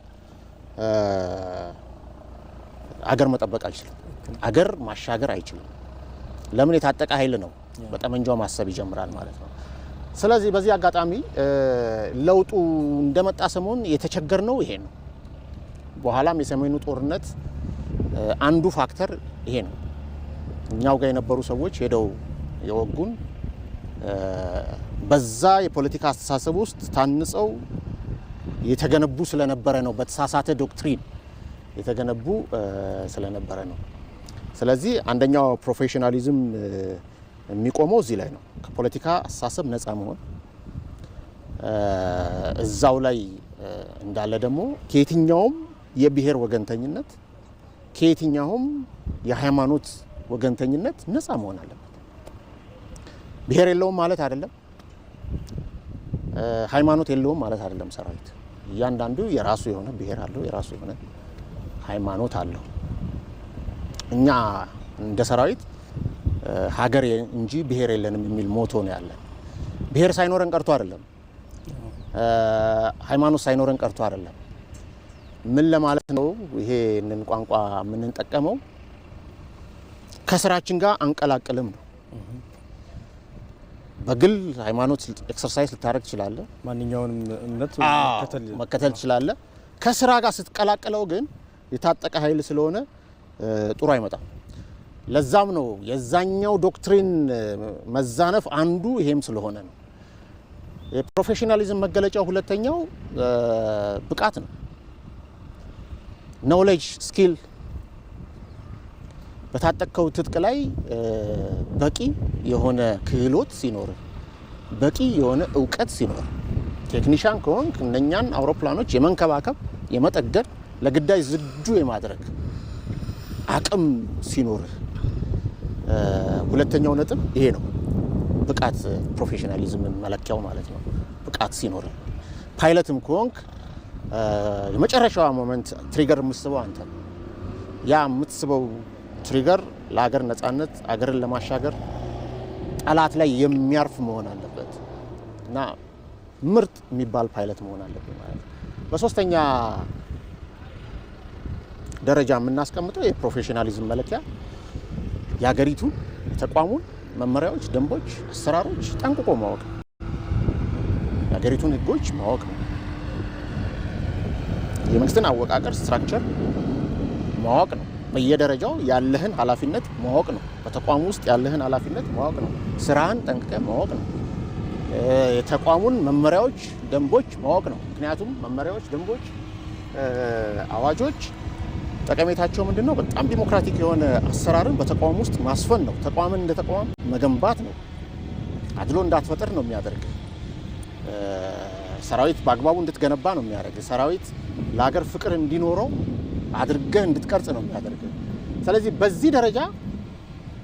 አገር መጠበቅ አይችልም። አገር ማሻገር አይችልም። ለምን? የታጠቀ ኃይል ነው። በጠመንጃው ማሰብ ይጀምራል ማለት ነው። ስለዚህ በዚህ አጋጣሚ ለውጡ እንደመጣ ሰሞን የተቸገርነው ይሄ ነው። በኋላም የሰሜኑ ጦርነት አንዱ ፋክተር ይሄ ነው። እኛው ጋር የነበሩ ሰዎች ሄደው የወጉን በዛ የፖለቲካ አስተሳሰብ ውስጥ ታንጸው የተገነቡ ስለነበረ ነው። በተሳሳተ ዶክትሪን የተገነቡ ስለነበረ ነው። ስለዚህ አንደኛው ፕሮፌሽናሊዝም የሚቆመው እዚህ ላይ ነው። ከፖለቲካ አስተሳሰብ ነፃ መሆን፣ እዛው ላይ እንዳለ ደግሞ ከየትኛውም የብሔር ወገንተኝነት፣ ከየትኛውም የሃይማኖት ወገንተኝነት ነፃ መሆን አለበት። ብሔር የለውም ማለት አይደለም፣ ሃይማኖት የለውም ማለት አይደለም። ሰራዊት እያንዳንዱ የራሱ የሆነ ብሔር አለው፣ የራሱ የሆነ ሃይማኖት አለው። እኛ እንደ ሰራዊት ሀገር እንጂ ብሔር የለንም የሚል ሞቶ ነው ያለን። ብሔር ሳይኖረን ቀርቶ አይደለም፣ ሃይማኖት ሳይኖረን ቀርቶ አይደለም። ምን ለማለት ነው ይሄንን ቋንቋ የምንጠቀመው? ከስራችን ጋር አንቀላቅልም ነው። በግል ሃይማኖት ኤክሰርሳይዝ ልታደርግ ትችላለህ፣ ማንኛውንም እምነት መከተል ትችላለህ። ከስራ ጋር ስትቀላቅለው ግን የታጠቀ ኃይል ስለሆነ ጥሩ አይመጣም። ለዛም ነው የዛኛው ዶክትሪን መዛነፍ አንዱ ይሄም ስለሆነ ነው። የፕሮፌሽናሊዝም መገለጫው ሁለተኛው ብቃት ነው። ኖሌጅ ስኪል፣ በታጠቀው ትጥቅ ላይ በቂ የሆነ ክህሎት ሲኖር፣ በቂ የሆነ እውቀት ሲኖር፣ ቴክኒሻን ከሆንክ እነኛን አውሮፕላኖች የመንከባከብ የመጠገን ለግዳጅ ዝግጁ የማድረግ አቅም ሲኖር፣ ሁለተኛው ነጥብ ይሄ ነው። ብቃት ፕሮፌሽናሊዝም መለኪያው ማለት ነው። ብቃት ሲኖር፣ ፓይለትም ከሆንክ የመጨረሻዋ ሞመንት ትሪገር የምትስበው አንተ ነው። ያ የምትስበው ትሪገር ለሀገር ነጻነት፣ አገርን ለማሻገር ጠላት ላይ የሚያርፍ መሆን አለበት እና ምርጥ የሚባል ፓይለት መሆን አለበት ማለት ነው። በሶስተኛ ደረጃ የምናስቀምጠው የፕሮፌሽናሊዝም መለኪያ የሀገሪቱ ተቋሙን መመሪያዎች፣ ደንቦች፣ አሰራሮች ጠንቅቆ ማወቅ፣ የሀገሪቱን ሕጎች ማወቅ ነው። የመንግስትን አወቃቀር ስትራክቸር ማወቅ ነው። በየደረጃው ያለህን ኃላፊነት ማወቅ ነው። በተቋሙ ውስጥ ያለህን ኃላፊነት ማወቅ ነው። ስራህን ጠንቅቀህ ማወቅ ነው። የተቋሙን መመሪያዎች፣ ደንቦች ማወቅ ነው። ምክንያቱም መመሪያዎች፣ ደንቦች፣ አዋጆች ጠቀሜታቸው ምንድነው? በጣም ዲሞክራቲክ የሆነ አሰራርን በተቋም ውስጥ ማስፈን ነው። ተቋምን እንደ ተቋም መገንባት ነው። አድሎ እንዳትፈጥር ነው የሚያደርግ። ሰራዊት በአግባቡ እንድትገነባ ነው የሚያደርግ። ሰራዊት ለሀገር ፍቅር እንዲኖረው አድርገህ እንድትቀርጽ ነው የሚያደርግ። ስለዚህ በዚህ ደረጃ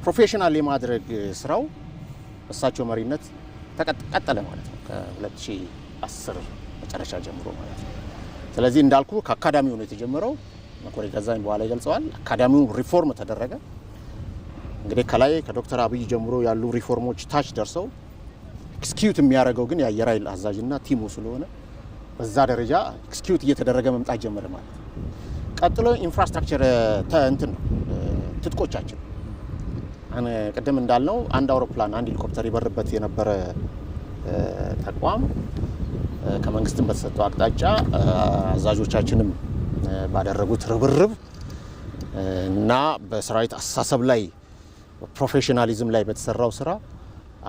ፕሮፌሽናል የማድረግ ስራው እሳቸው መሪነት ተቀጠለ ማለት ነው ከ2010 መጨረሻ ጀምሮ ማለት ነው። ስለዚህ እንዳልኩ ከአካዳሚው ነው የተጀመረው። መኮሬ ገዛኝ በኋላ ይገልጸዋል። አካዳሚው ሪፎርም ተደረገ። እንግዲህ ከላይ ከዶክተር አብይ ጀምሮ ያሉ ሪፎርሞች ታች ደርሰው ኤክስኪዩት የሚያደርገው ግን የአየር ኃይል አዛዥና ቲሙ ስለሆነ በዛ ደረጃ ኤክስኪዩት እየተደረገ መምጣት ጀመረ ማለት ነው። ቀጥሎ ኢንፍራስትራክቸር ትጥቆቻችን ቅድም እንዳልነው አንድ አውሮፕላን አንድ ሄሊኮፕተር ይበርበት የነበረ ተቋም ከመንግስትም በተሰጠው አቅጣጫ አዛዦቻችንም ባደረጉት ርብርብ እና በሰራዊት አስተሳሰብ ላይ ፕሮፌሽናሊዝም ላይ በተሰራው ስራ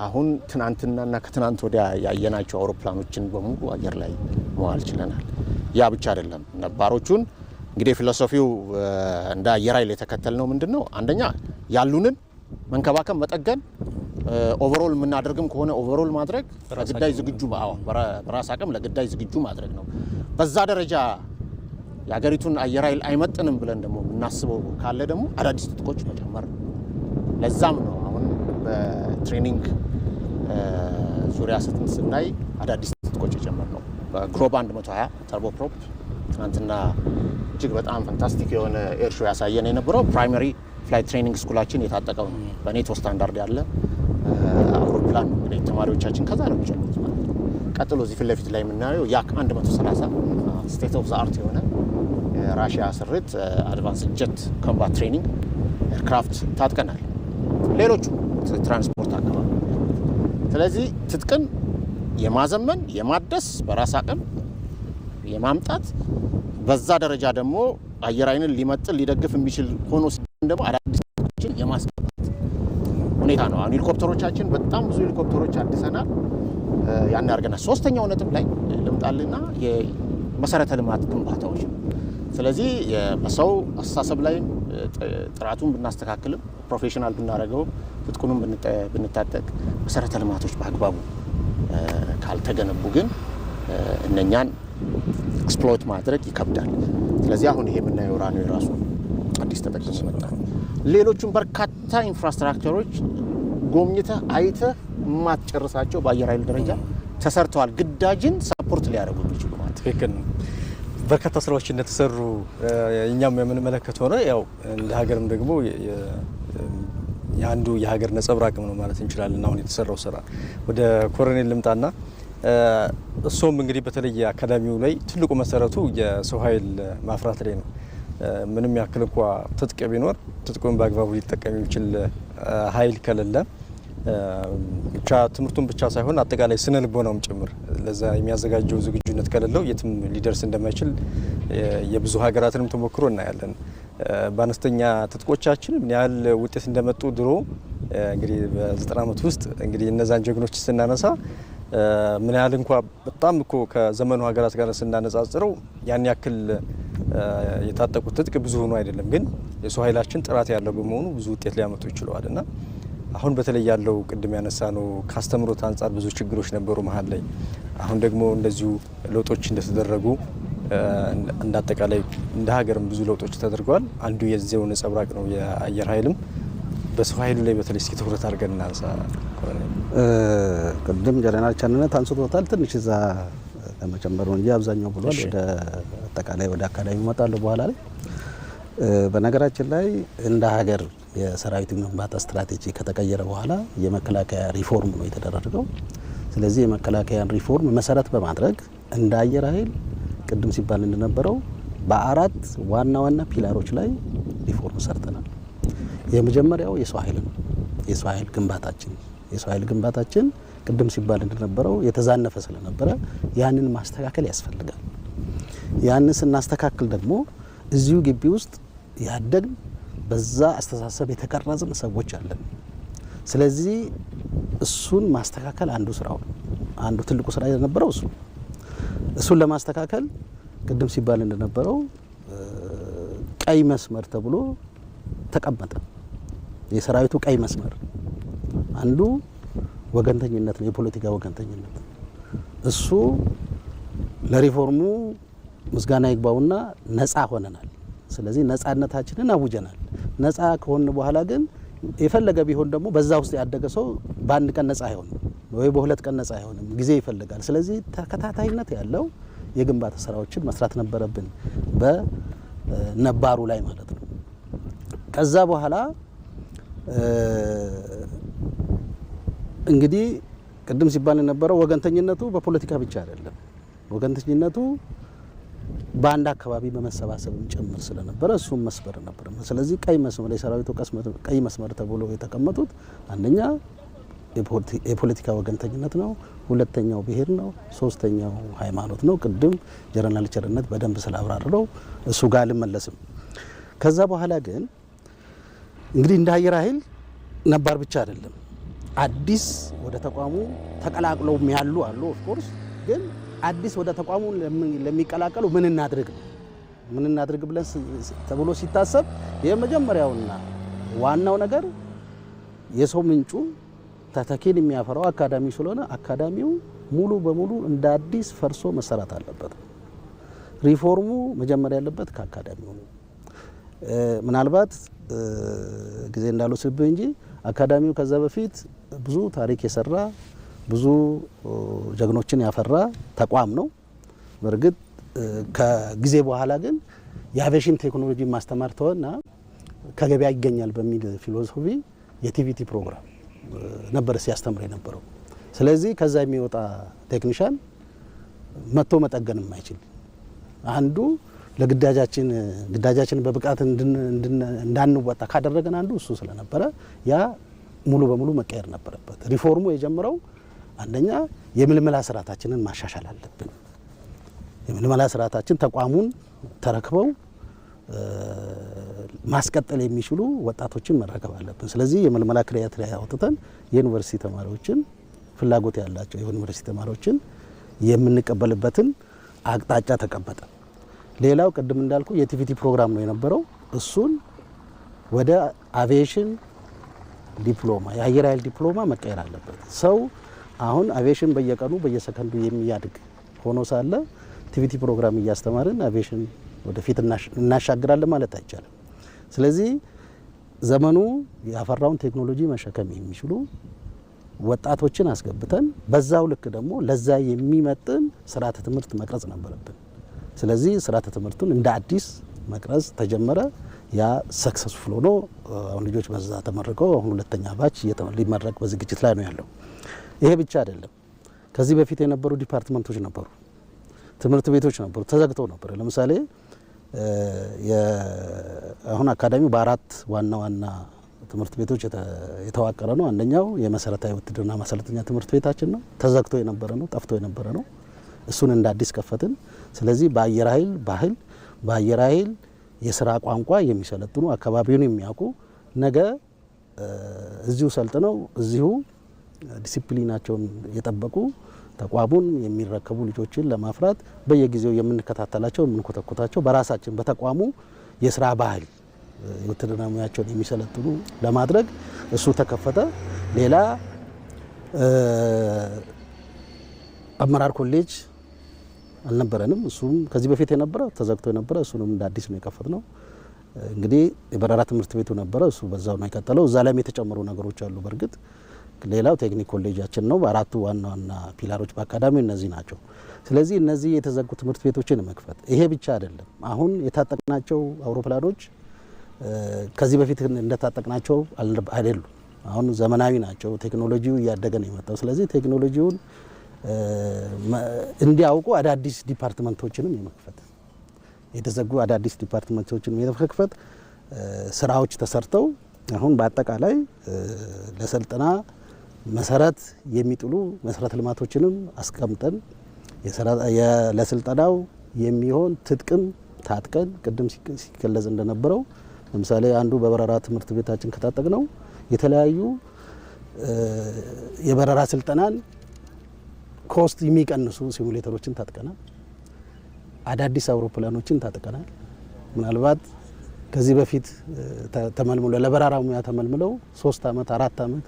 አሁን ትናንትናና ከትናንት ወዲያ ያየናቸው አውሮፕላኖችን በሙሉ አየር ላይ መዋል ችለናል። ያ ብቻ አይደለም። ነባሮቹን እንግዲህ ፊሎሶፊው እንደ አየር ኃይል የተከተልነው ምንድነው? አንደኛ ያሉንን መንከባከብ፣ መጠገን፣ ኦቨርኦል የምናደርግም ከሆነ ኦቨርኦል ማድረግ፣ ለግዳጅ ዝግጁ በራስ አቅም ለግዳጅ ዝግጁ ማድረግ ነው። በዛ ደረጃ የሀገሪቱን አየር ኃይል አይመጥንም ብለን ደግሞ የምናስበው ካለ ደግሞ አዳዲስ ትጥቆች መጨመር ነው። ለዛም ነው አሁን በትሬኒንግ ዙሪያ ስናይ አዳዲስ ትጥቆች የጨመርነው። በግሮብ 120 ተርቦ ፕሮፕ ትናንትና እጅግ በጣም ፋንታስቲክ የሆነ ኤርሾ ያሳየን የነበረው ፕራይመሪ ፍላይት ትሬኒንግ ስኩላችን የታጠቀው ነው። በኔቶ ስታንዳርድ ያለ አውሮፕላን ነው። እንግዲህ ተማሪዎቻችን ከዛ ነው የሚጀምሩት ማለት ነው። ቀጥሎ እዚህ ፊት ለፊት ላይ የምናየው ያክ 130 ስቴት ኦፍ ዘ አርት የሆነ ራሽያ ስሪት አድቫንስድ ጀት ኮምባት ትሬኒንግ ኤርክራፍት ታጥቀናል። ሌሎቹ ትራንስፖርት አካባቢ። ስለዚህ ትጥቅን የማዘመን የማደስ በራስ አቅም የማምጣት በዛ ደረጃ ደግሞ አየር ኃይልን ሊመጥን ሊደግፍ የሚችል ሆኖ ሲሆን ደግሞ አዳዲስ ትጥቆችን የማስገባት ሁኔታ ነው። አሁን ሄሊኮፕተሮቻችን በጣም ብዙ ሄሊኮፕተሮች አድሰናል። ያን ያርገናል። ሶስተኛው ነጥብ ላይ ልምጣልና የመሰረተ ልማት ግንባታዎች ነው። ስለዚህ በሰው አስተሳሰብ ላይ ጥራቱን ብናስተካክልም ፕሮፌሽናል ብናደርገው ትጥቁንም ብንታጠቅ መሰረተ ልማቶች በአግባቡ ካልተገነቡ ግን እነኛን ኤክስፕሎይት ማድረግ ይከብዳል። ስለዚህ አሁን ይሄ የምናየው ራኑ የራሱ አዲስ ተጠቅሞ መጣ። ሌሎቹም በርካታ ኢንፍራስትራክቸሮች ጎብኝተህ አይተህ የማትጨርሳቸው በአየር ኃይል ደረጃ ተሰርተዋል። ግዳጅን ሰፖርት ሊያደርጉ የሚችሉ ማለት ትክክል ነው። በርካታ ስራዎች እንደተሰሩ እኛም የምንመለከተው ነው። ያው እንደ ሀገርም ደግሞ የአንዱ የሀገር ነጸብራቅም ነው ማለት እንችላለን። አሁን የተሰራው ስራ ወደ ኮሎኔል ልምጣና እሱም እንግዲህ በተለይ አካዳሚው ላይ ትልቁ መሰረቱ የሰው ኃይል ማፍራት ላይ ነው። ምንም ያክል እንኳ ትጥቅ ቢኖር ትጥቁን በአግባቡ ሊጠቀም የሚችል ኃይል ከሌለ ብቻ ትምህርቱን ብቻ ሳይሆን አጠቃላይ ስነ ልቦናውም ጭምር ለዛ የሚያዘጋጀው ዝግጁነት ከሌለው የትም ሊደርስ እንደማይችል የብዙ ሀገራትንም ተሞክሮ እናያለን። በአነስተኛ ትጥቆቻችን ምን ያህል ውጤት እንደመጡ ድሮ እንግዲህ በ90 ዓመት ውስጥ እንግዲህ እነዛን ጀግኖች ስናነሳ ምን ያህል እንኳ በጣም እኮ ከዘመኑ ሀገራት ጋር ስናነጻጽረው ያን ያክል የታጠቁት ትጥቅ ብዙ ሆኖ አይደለም፣ ግን የሰው ኃይላችን ጥራት ያለው በመሆኑ ብዙ ውጤት ሊያመጡ ይችላልና አሁን በተለይ ያለው ቅድም ያነሳ ነው ካስተምሮት አንጻር ብዙ ችግሮች ነበሩ መሀል ላይ። አሁን ደግሞ እንደዚሁ ለውጦች እንደተደረጉ እንዳጠቃላይ እንደ ሀገርም ብዙ ለውጦች ተደርገዋል። አንዱ የዚያው ነጸብራቅ ነው የአየር ኃይልም። በሰው ኃይሉ ላይ በተለይ እስኪ ትኩረት አድርገን እናንሳ። ቅድም ጀነራል ቻንነት አንስቶታል። ትንሽ እዛ ለመጨመር ነው እንጂ አብዛኛው ብሏል። ወደ አጠቃላይ ወደ አካዳሚ እመጣለሁ በኋላ ላይ። በነገራችን ላይ እንደ ሀገር የሰራዊት ግንባታ ስትራቴጂ ከተቀየረ በኋላ የመከላከያ ሪፎርም ነው የተደረገው። ስለዚህ የመከላከያን ሪፎርም መሰረት በማድረግ እንደ አየር ኃይል ቅድም ሲባል እንደነበረው በአራት ዋና ዋና ፒላሮች ላይ ሪፎርም ሰርተናል። የመጀመሪያው የሰው ኃይል ነው። የሰው ኃይል ግንባታችን ቅድም ሲባል እንደነበረው የተዛነፈ ስለነበረ ያንን ማስተካከል ያስፈልጋል። ያንን ስናስተካክል ደግሞ እዚሁ ግቢ ውስጥ ያደግን በዛ አስተሳሰብ የተቀረጽን ሰዎች አለን። ስለዚህ እሱን ማስተካከል አንዱ ስራው አንዱ ትልቁ ስራ የነበረው እሱን ለማስተካከል ቅድም ሲባል እንደነበረው ቀይ መስመር ተብሎ ተቀመጠ። የሰራዊቱ ቀይ መስመር አንዱ ወገንተኝነት ነው፣ የፖለቲካ ወገንተኝነት። እሱ ለሪፎርሙ ምስጋና ይግባውና ነፃ ሆነናል። ስለዚህ ነፃነታችንን አውጀናል። ነፃ ከሆነ በኋላ ግን የፈለገ ቢሆን ደግሞ በዛ ውስጥ ያደገ ሰው በአንድ ቀን ነፃ አይሆንም ወይ በሁለት ቀን ነፃ አይሆንም፣ ጊዜ ይፈልጋል። ስለዚህ ተከታታይነት ያለው የግንባታ ስራዎችን መስራት ነበረብን በነባሩ ላይ ማለት ነው። ከዛ በኋላ እንግዲህ ቅድም ሲባል የነበረው ወገንተኝነቱ በፖለቲካ ብቻ አይደለም። ወገንተኝነቱ በአንድ አካባቢ በመሰባሰብም ጭምር ስለነበረ እሱም መስመር ነበር። ስለዚህ ቀይ መስመር የሰራዊቱ ቀይ መስመር ተብሎ የተቀመጡት አንደኛ የፖለቲካ ወገንተኝነት ነው፣ ሁለተኛው ብሔር ነው፣ ሶስተኛው ሃይማኖት ነው። ቅድም ጀነራል ቸርነት በደንብ ስላብራራው እሱ ጋር አልመለስም። ከዛ በኋላ ግን እንግዲህ እንደ አየር ኃይል ነባር ብቻ አይደለም፣ አዲስ ወደ ተቋሙ ተቀላቅለው ያሉ አሉ። ኦፍ ኮርስ ግን አዲስ ወደ ተቋሙ ለሚቀላቀሉ ምን እናድርግ ብለን ተብሎ ሲታሰብ የመጀመሪያውና ዋናው ነገር የሰው ምንጩ ተተኪን የሚያፈራው አካዳሚ ስለሆነ አካዳሚው ሙሉ በሙሉ እንደ አዲስ ፈርሶ መሰራት አለበት። ሪፎርሙ መጀመሪያ ያለበት ከአካዳሚው ነው። ምናልባት ጊዜ እንዳልወስድብህ እንጂ አካዳሚው ከዛ በፊት ብዙ ታሪክ የሰራ ብዙ ጀግኖችን ያፈራ ተቋም ነው። በእርግጥ ከጊዜ በኋላ ግን የአቪዬሽን ቴክኖሎጂ ማስተማር ተወና ከገበያ ይገኛል በሚል ፊሎሶፊ የቲቪቲ ፕሮግራም ነበር ሲያስተምር የነበረው። ስለዚህ ከዛ የሚወጣ ቴክኒሻን መጥቶ መጠገን የማይችል አንዱ ግዳጃችን በብቃት እንዳንወጣ ካደረገን አንዱ እሱ ስለነበረ ያ ሙሉ በሙሉ መቀየር ነበረበት። ሪፎርሙ የጀመረው አንደኛ የምልመላ ስርዓታችንን ማሻሻል አለብን። የምልመላ ስርዓታችን ተቋሙን ተረክበው ማስቀጠል የሚችሉ ወጣቶችን መረከብ አለብን። ስለዚህ የምልመላ ክራይቴሪያ አውጥተን የዩኒቨርሲቲ ተማሪዎችን ፍላጎት ያላቸው የዩኒቨርሲቲ ተማሪዎችን የምንቀበልበትን አቅጣጫ ተቀመጠ። ሌላው ቅድም እንዳልኩ የቲቪቲ ፕሮግራም ነው የነበረው። እሱን ወደ አቪዬሽን ዲፕሎማ የአየር ኃይል ዲፕሎማ መቀየር አለበት። ሰው አሁን አቪዬሽን በየቀኑ በየሰከንዱ የሚያድግ ሆኖ ሳለ ቲቪቲ ፕሮግራም እያስተማርን አቪዬሽን ወደፊት እናሻግራለን ማለት አይቻልም። ስለዚህ ዘመኑ ያፈራውን ቴክኖሎጂ መሸከም የሚችሉ ወጣቶችን አስገብተን በዛው ልክ ደግሞ ለዛ የሚመጥን ስርዓተ ትምህርት መቅረጽ ነበረብን። ስለዚህ ስርዓተ ትምህርቱን እንደ አዲስ መቅረጽ ተጀመረ። ያ ሰክሰስፉል ሆኖ አሁን ልጆች በዛ ተመርቀው አሁን ሁለተኛ ባች ሊመረቅ በዝግጅት ላይ ነው ያለው። ይሄ ብቻ አይደለም። ከዚህ በፊት የነበሩ ዲፓርትመንቶች ነበሩ፣ ትምህርት ቤቶች ነበሩ፣ ተዘግተው ነበር። ለምሳሌ አሁን አካዳሚው በአራት ዋና ትምህርት ቤቶች የተዋቀረ ነው። አንደኛው የመሰረታዊ ውትድርና ማሰልጠኛ ትምህርት ቤታችን ነው። ተዘግቶ የነበረ ነው፣ ጠፍቶ የነበረ ነው። እሱን እንደ አዲስ ከፈትን። ስለዚህ በአየር ኃይል ባህል፣ በአየር ኃይል የስራ ቋንቋ የሚሰለጥኑ አካባቢውን የሚያውቁ ነገ እዚሁ ሰልጥነው እዚሁ ዲሲፕሊናቸውን የጠበቁ ተቋሙን የሚረከቡ ልጆችን ለማፍራት በየጊዜው የምንከታተላቸው የምንኮተኮታቸው በራሳችን በተቋሙ የስራ ባህል የውትድርና ሙያቸውን የሚሰለጥኑ ለማድረግ እሱ ተከፈተ። ሌላ አመራር ኮሌጅ አልነበረንም። እሱም ከዚህ በፊት የነበረ ተዘግቶ የነበረ እሱንም እንደ አዲስ ነው የከፈትነው። እንግዲህ የበረራ ትምህርት ቤቱ ነበረ፣ እሱ በዛው ነው የቀጠለው። እዛ ላይም የተጨመሩ ነገሮች አሉ። በእርግጥ ሌላው ቴክኒክ ኮሌጃችን ነው። አራቱ ዋና ፒላሮች በአካዳሚው እነዚህ ናቸው። ስለዚህ እነዚህ የተዘጉ ትምህርት ቤቶችን መክፈት፣ ይሄ ብቻ አይደለም። አሁን የታጠቅናቸው አውሮፕላኖች ከዚህ በፊት እንደታጠቅናቸው አይደሉም። አሁን ዘመናዊ ናቸው። ቴክኖሎጂው እያደገ ነው የመጣው። ስለዚህ ቴክኖሎጂውን እንዲያውቁ አዳዲስ ዲፓርትመንቶችንም የመክፈት የተዘጉ አዳዲስ ዲፓርትመንቶችንም የመክፈት ስራዎች ተሰርተው አሁን በአጠቃላይ ለስልጠና መሰረት የሚጥሉ መሰረተ ልማቶችንም አስቀምጠን ለስልጠናው የሚሆን ትጥቅም ታጥቀን ቅድም ሲገለጽ እንደነበረው ለምሳሌ አንዱ በበረራ ትምህርት ቤታችን ከታጠቅ ነው የተለያዩ የበረራ ስልጠናን ኮስት የሚቀንሱ ሲሙሌተሮችን ታጥቀናል። አዳዲስ አውሮፕላኖችን ታጥቀናል። ምናልባት ከዚህ በፊት ተመልምሎ ለበረራ ሙያ ተመልምለው 3 አመት 4 አመት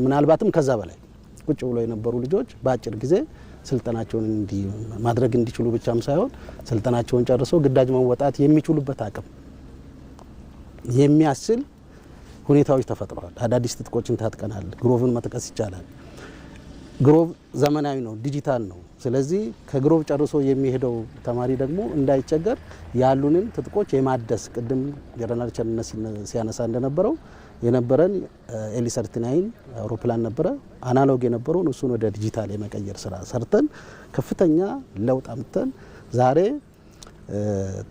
ምናልባትም ከዛ በላይ ቁጭ ብለው የነበሩ ልጆች በአጭር ጊዜ ስልጠናቸውን ማድረግ እንዲችሉ ብቻም ሳይሆን ስልጠናቸውን ጨርሰው ግዳጅ መወጣት የሚችሉበት አቅም የሚያስችል ሁኔታዎች ተፈጥረዋል። አዳዲስ ትጥቆችን ታጥቀናል። ግሮቭን መጥቀስ ይቻላል። ግሮቭ ዘመናዊ ነው፣ ዲጂታል ነው። ስለዚህ ከግሮቭ ጨርሶ የሚሄደው ተማሪ ደግሞ እንዳይቸገር ያሉንን ትጥቆች የማደስ ቅድም ጀነራል ቸርነት ሲያነሳ እንደነበረው የነበረን ኤሊ39 አውሮፕላን ነበረ። አናሎግ የነበረውን እሱን ወደ ዲጂታል የመቀየር ስራ ሰርተን ከፍተኛ ለውጥ አምጥተን ዛሬ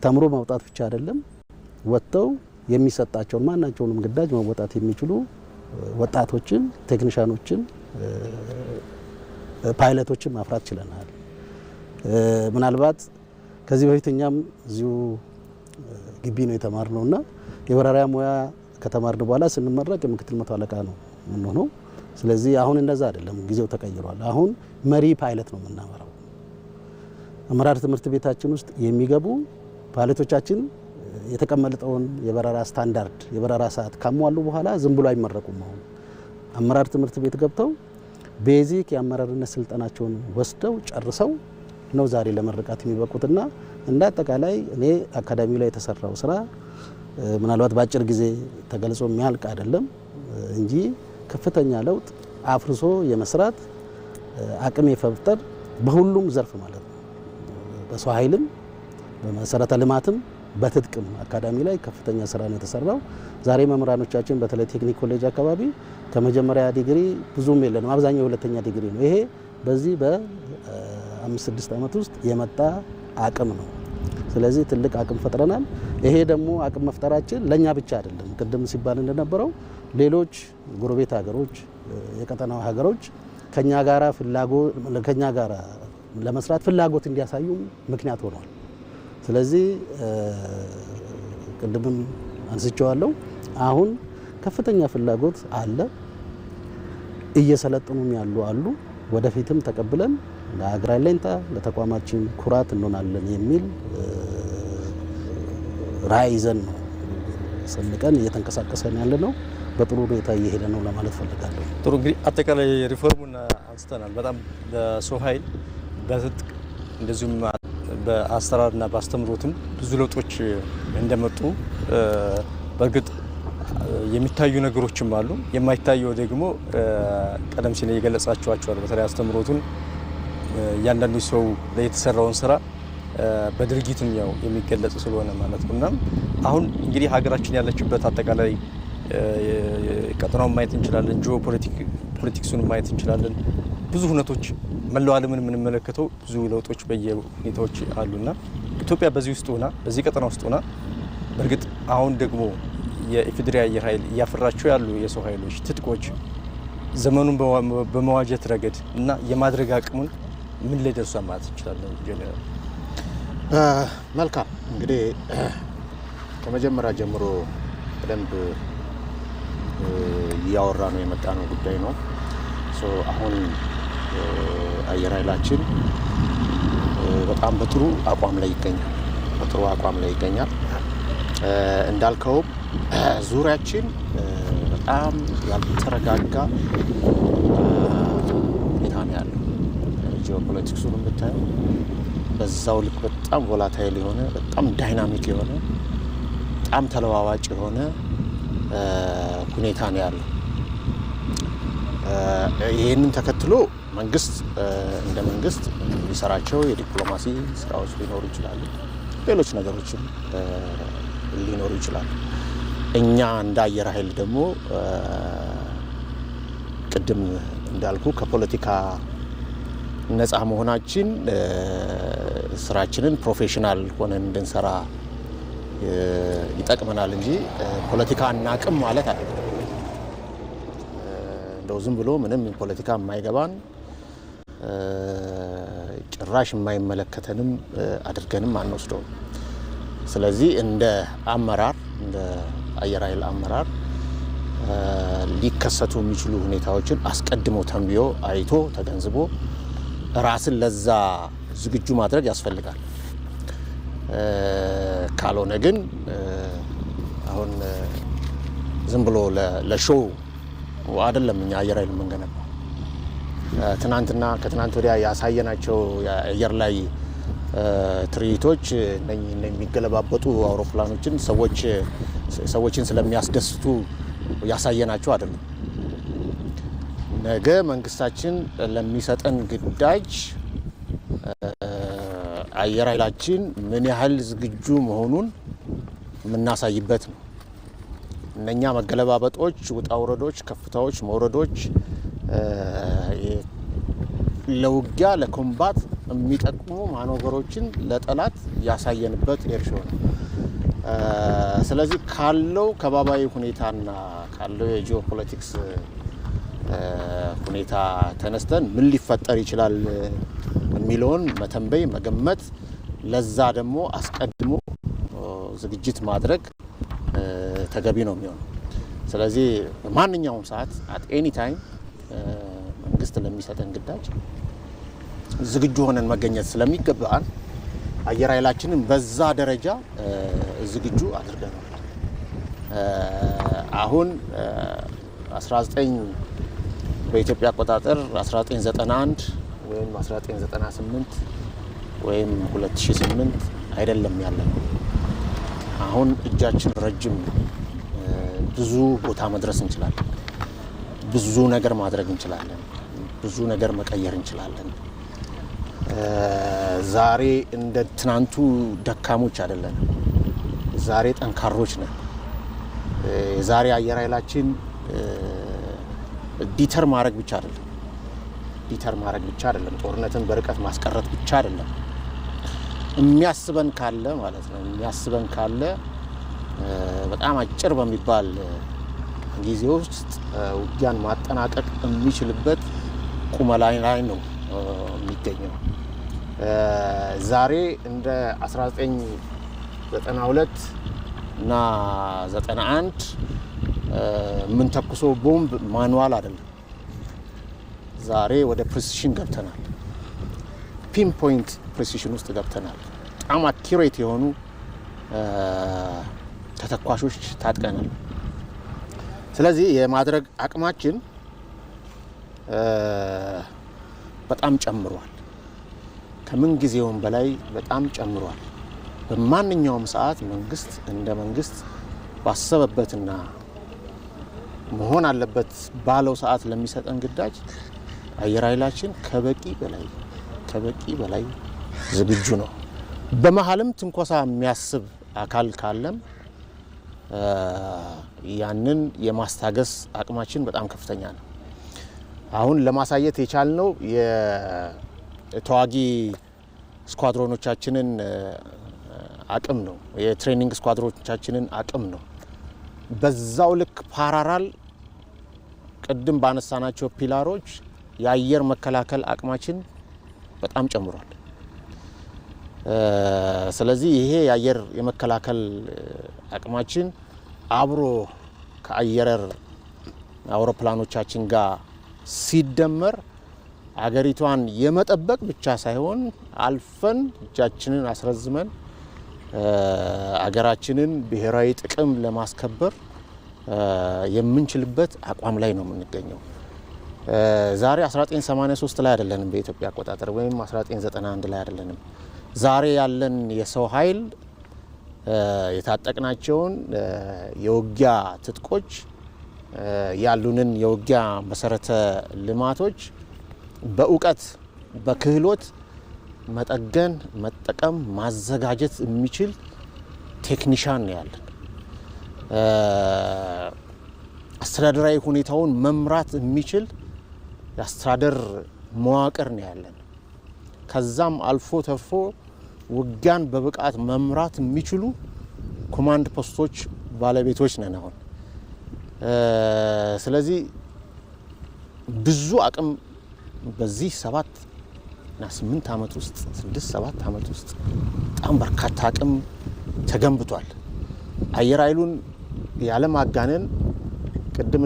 ተምሮ መውጣት ብቻ አይደለም ወጥተው የሚሰጣቸውን ማናቸውንም ግዳጅ መወጣት የሚችሉ ወጣቶችን፣ ቴክኒሻኖችን፣ ፓይለቶችን ማፍራት ችለናል። ምናልባት ከዚህ በፊት እኛም እዚሁ ግቢ ነው የተማርነውና የበረራ ሙያ ከተማርን በኋላ ስንመረቅ የምክትል መቶ አለቃ ነው የምንሆነው። ስለዚህ አሁን እንደዛ አይደለም፣ ጊዜው ተቀይሯል። አሁን መሪ ፓይለት ነው የምናመራው። አመራር ትምህርት ቤታችን ውስጥ የሚገቡ ፓይለቶቻችን የተቀመጠውን የበረራ ስታንዳርድ የበረራ ሰዓት ካሟሉ በኋላ ዝም ብሎ አይመረቁም። አሁን አመራር ትምህርት ቤት ገብተው ቤዚክ የአመራርነት ስልጠናቸውን ወስደው ጨርሰው ነው ዛሬ ለመረቃት የሚበቁትና እንደ አጠቃላይ እኔ አካዳሚው ላይ የተሰራው ስራ ምናልባት በአጭር ጊዜ ተገልጾ የሚያልቅ አይደለም እንጂ ከፍተኛ ለውጥ አፍርሶ የመስራት አቅም የፈጠር በሁሉም ዘርፍ ማለት ነው። በሰው ኃይልም በመሰረተ ልማትም በትጥቅም አካዳሚ ላይ ከፍተኛ ስራ ነው የተሰራው። ዛሬ መምህራኖቻችን በተለይ ቴክኒክ ኮሌጅ አካባቢ ከመጀመሪያ ዲግሪ ብዙም የለንም፣ አብዛኛው የሁለተኛ ዲግሪ ነው። ይሄ በዚህ በ5-6 አመት ውስጥ የመጣ አቅም ነው። ስለዚህ ትልቅ አቅም ፈጥረናል። ይሄ ደግሞ አቅም መፍጠራችን ለኛ ብቻ አይደለም። ቅድም ሲባል እንደነበረው ሌሎች ጎረቤት ሀገሮች፣ የቀጠናው ሀገሮች ከኛ ጋራ ለመስራት ፍላጎት እንዲያሳዩ ምክንያት ሆኗል። ስለዚህ ቅድምም አንስቼዋለሁ፣ አሁን ከፍተኛ ፍላጎት አለ። እየሰለጠኑም ያሉ አሉ። ወደፊትም ተቀብለን ለሀገር አለኝታ ለተቋማችን ኩራት እንሆናለን የሚል ራዕይ ይዘን ነው ሰንቀን እየተንቀሳቀሰን ያለ ነው። በጥሩ ሁኔታ እየሄደ ነው ለማለት ፈልጋለሁ። ጥሩ እንግዲህ አጠቃላይ ሪፎርሙን አንስተናል። በጣም በሰው ኃይል በትጥቅ እንደዚሁም በአሰራርና በአስተምሮትም ብዙ ለውጦች እንደመጡ በእርግጥ የሚታዩ ነገሮችም አሉ። የማይታየው ደግሞ ቀደም ሲል የገለጻቸዋል። በተለይ አስተምሮቱን እያንዳንዱ ሰው ላይ የተሰራውን ስራ በድርጊትም ያው የሚገለጽ ስለሆነ ማለት ነው። እና አሁን እንግዲህ ሀገራችን ያለችበት አጠቃላይ ቀጠናውን ማየት እንችላለን። ጂኦ ፖለቲክሱን ማየት እንችላለን። ብዙ ሁነቶች መላው ዓለምን የምንመለከተው ብዙ ለውጦች በየሁኔታዎች አሉና ኢትዮጵያ በዚህ ውስጥ ሆና በዚህ ቀጠና ውስጥ ሆና በእርግጥ አሁን ደግሞ የኢፌዴሪ አየር ኃይል እያፈራቸው ያሉ የሰው ኃይሎች ትጥቆች ዘመኑን በመዋጀት ረገድ እና የማድረግ አቅሙን ምን ላይ ደርሷል ማለት እንችላለን? ጄኔራል መልካም እንግዲህ ከመጀመሪያ ጀምሮ በደንብ እያወራ ነው የመጣ ነው ጉዳይ ነው። አሁን አየር ኃይላችን በጣም በጥሩ አቋም ላይ ይገኛል። እንዳልከው ዙሪያችን በጣም ያልተረጋጋ ሁኔታ ነው ያለው። ጂኦፖለቲክሱን የምታየው በዛው ልክ በጣም ቮላታይል የሆነ በጣም ዳይናሚክ የሆነ በጣም ተለዋዋጭ የሆነ ሁኔታ ነው ያለው። ይህንን ተከትሎ መንግስት እንደ መንግስት የሚሰራቸው የዲፕሎማሲ ስራዎች ሊኖሩ ይችላሉ። ሌሎች ነገሮችም ሊኖሩ ይችላሉ። እኛ እንደ አየር ኃይል ደግሞ ቅድም እንዳልኩ ከፖለቲካ ነፃ መሆናችን ስራችንን ፕሮፌሽናል ሆነን እንድንሰራ ይጠቅመናል እንጂ ፖለቲካ አናቅም ማለት አይደለም። እንደው ዝም ብሎ ምንም ፖለቲካ የማይገባን ጭራሽ የማይመለከተንም አድርገንም አንወስደውም። ስለዚህ እንደ አመራር እንደ አየር ኃይል አመራር ሊከሰቱ የሚችሉ ሁኔታዎችን አስቀድሞ ተንብዮ አይቶ ተገንዝቦ ራስን ለዛ ዝግጁ ማድረግ ያስፈልጋል። ካልሆነ ግን አሁን ዝም ብሎ ለሾው አይደለም እኛ አየር ኃይል የምንገነባው። ትናንትና ከትናንት ወዲያ ያሳየናቸው የአየር ላይ ትርኢቶች የሚገለባበጡ አውሮፕላኖችን ሰዎችን ስለሚያስደስቱ ያሳየናቸው አይደለም። ነገ መንግስታችን ለሚሰጠን ግዳጅ አየር ኃይላችን ምን ያህል ዝግጁ መሆኑን የምናሳይበት ነው። እነኛ መገለባበጦች፣ ውጣ ውረዶች፣ ከፍታዎች፣ መውረዶች ለውጊያ ለኮምባት የሚጠቅሙ ማኖቨሮችን ለጠላት ያሳየንበት ኤርሾ ነው። ስለዚህ ካለው ከባባዊ ሁኔታና ካለው የጂኦፖለቲክስ ሁኔታ ተነስተን ምን ሊፈጠር ይችላል የሚለውን መተንበይ መገመት፣ ለዛ ደግሞ አስቀድሞ ዝግጅት ማድረግ ተገቢ ነው የሚሆነው። ስለዚህ በማንኛውም ሰዓት አት ኤኒ ታይም መንግስት ለሚሰጠን ግዳጅ ዝግጁ ሆነን መገኘት ስለሚገባን አየር ኃይላችንን በዛ ደረጃ ዝግጁ አድርገናል። አሁን 19 በኢትዮጵያ አቆጣጠር 1991 ወይም 1998 ወይም 2008 አይደለም ያለው። አሁን እጃችን ረጅም ነው። ብዙ ቦታ መድረስ እንችላለን። ብዙ ነገር ማድረግ እንችላለን። ብዙ ነገር መቀየር እንችላለን። ዛሬ እንደ ትናንቱ ደካሞች አይደለም። ዛሬ ጠንካሮች ነን። የዛሬ አየር ኃይላችን ዲተር ማድረግ ብቻ አይደለም። ጦርነትን በርቀት ማስቀረት ብቻ አይደለም። የሚያስበን ካለ ማለት ነው። የሚያስበን ካለ በጣም አጭር በሚባል ጊዜ ውስጥ ውጊያን ማጠናቀቅ የሚችልበት ቁመና ላይ ነው የሚገኘው። ዛሬ እንደ 1992 እና 91 ምን ተኩሶ ቦምብ ማኑዋል አይደለም። ዛሬ ወደ ፕሪሲሽን ገብተናል። ፒን ፖይንት ፕሪሲሽን ውስጥ ገብተናል። በጣም አኪሬት የሆኑ ተተኳሾች ታጥቀናል። ስለዚህ የማድረግ አቅማችን በጣም ጨምሯል። ከምን ጊዜውም በላይ በጣም ጨምሯል። በማንኛውም ሰዓት መንግስት እንደ መንግስት ባሰበበትና መሆን አለበት ባለው ሰዓት ለሚሰጠን ግዳጅ አየር ኃይላችን ከበቂ በላይ ዝግጁ ነው። በመሀልም ትንኮሳ የሚያስብ አካል ካለም ያንን የማስታገስ አቅማችን በጣም ከፍተኛ ነው። አሁን ለማሳየት የቻልነው የተዋጊ ስኳድሮኖቻችንን አቅም ነው። የትሬኒንግ ስኳድሮኖቻችንን አቅም ነው። በዛው ልክ ፓራራል ቅድም ባነሳናቸው ፒላሮች የአየር መከላከል አቅማችን በጣም ጨምሯል። ስለዚህ ይሄ የአየር የመከላከል አቅማችን አብሮ ከአየር አውሮፕላኖቻችን ጋር ሲደመር አገሪቷን የመጠበቅ ብቻ ሳይሆን አልፈን እጃችንን አስረዝመን አገራችንን ብሔራዊ ጥቅም ለማስከበር የምንችልበት አቋም ላይ ነው የምንገኘው። ዛሬ 1983 ላይ አይደለንም በኢትዮጵያ አቆጣጠር ወይም 1991 ላይ አይደለንም። ዛሬ ያለን የሰው ኃይል የታጠቅናቸውን የውጊያ ትጥቆች ያሉንን የውጊያ መሰረተ ልማቶች በእውቀት በክህሎት መጠገን፣ መጠቀም፣ ማዘጋጀት የሚችል ቴክኒሻን ነው ያለን። አስተዳደራዊ ሁኔታውን መምራት የሚችል የአስተዳደር መዋቅር ነው ያለን። ከዛም አልፎ ተርፎ ውጊያን በብቃት መምራት የሚችሉ ኮማንድ ፖስቶች ባለቤቶች ነን አሁን። ስለዚህ ብዙ አቅም በዚህ 7 እና 8 ዓመት ውስጥ 6-7 ዓመት ውስጥ በጣም በርካታ አቅም ተገንብቷል። አየር ኃይሉን ያለማጋነን ቅድም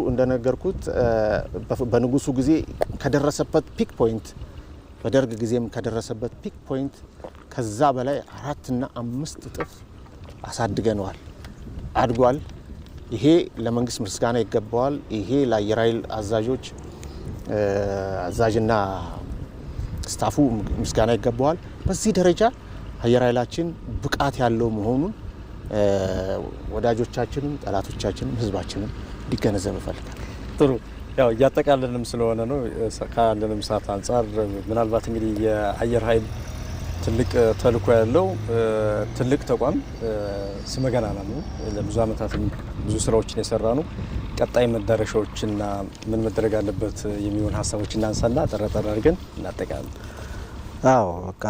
እንደነገርኩት በንጉሱ ጊዜ ከደረሰበት ፒክ ፖይንት በደርግ ጊዜም ከደረሰበት ፒክ ፖይንት ከዛ በላይ 4 እና 5 እጥፍ አሳድገነዋል፣ አድጓል። ይሄ ለመንግስት ምስጋና ይገባዋል። ይሄ ለአየር ኃይል አዛዦች አዛዥና ስታፉ ምስጋና ይገባዋል። በዚህ ደረጃ አየር ኃይላችን ብቃት ያለው መሆኑን ወዳጆቻችንም ጠላቶቻችንም ህዝባችንም ሊገነዘብ ይፈልጋል። ጥሩ ያው እያጠቃለልንም ስለሆነ ነው ካለንም ሰዓት አንጻር ምናልባት እንግዲህ የአየር ኃይል ትልቅ ተልዕኮ ያለው ትልቅ ተቋም ስመገናና ነው። ለብዙ አመታትም ብዙ ስራዎችን የሰራ ነው። ቀጣይ መዳረሻዎችና ምን መደረግ አለበት የሚሆን ሀሳቦች እናንሳና ጠረጠር አድርገን እናጠቃለን። አዎ በቃ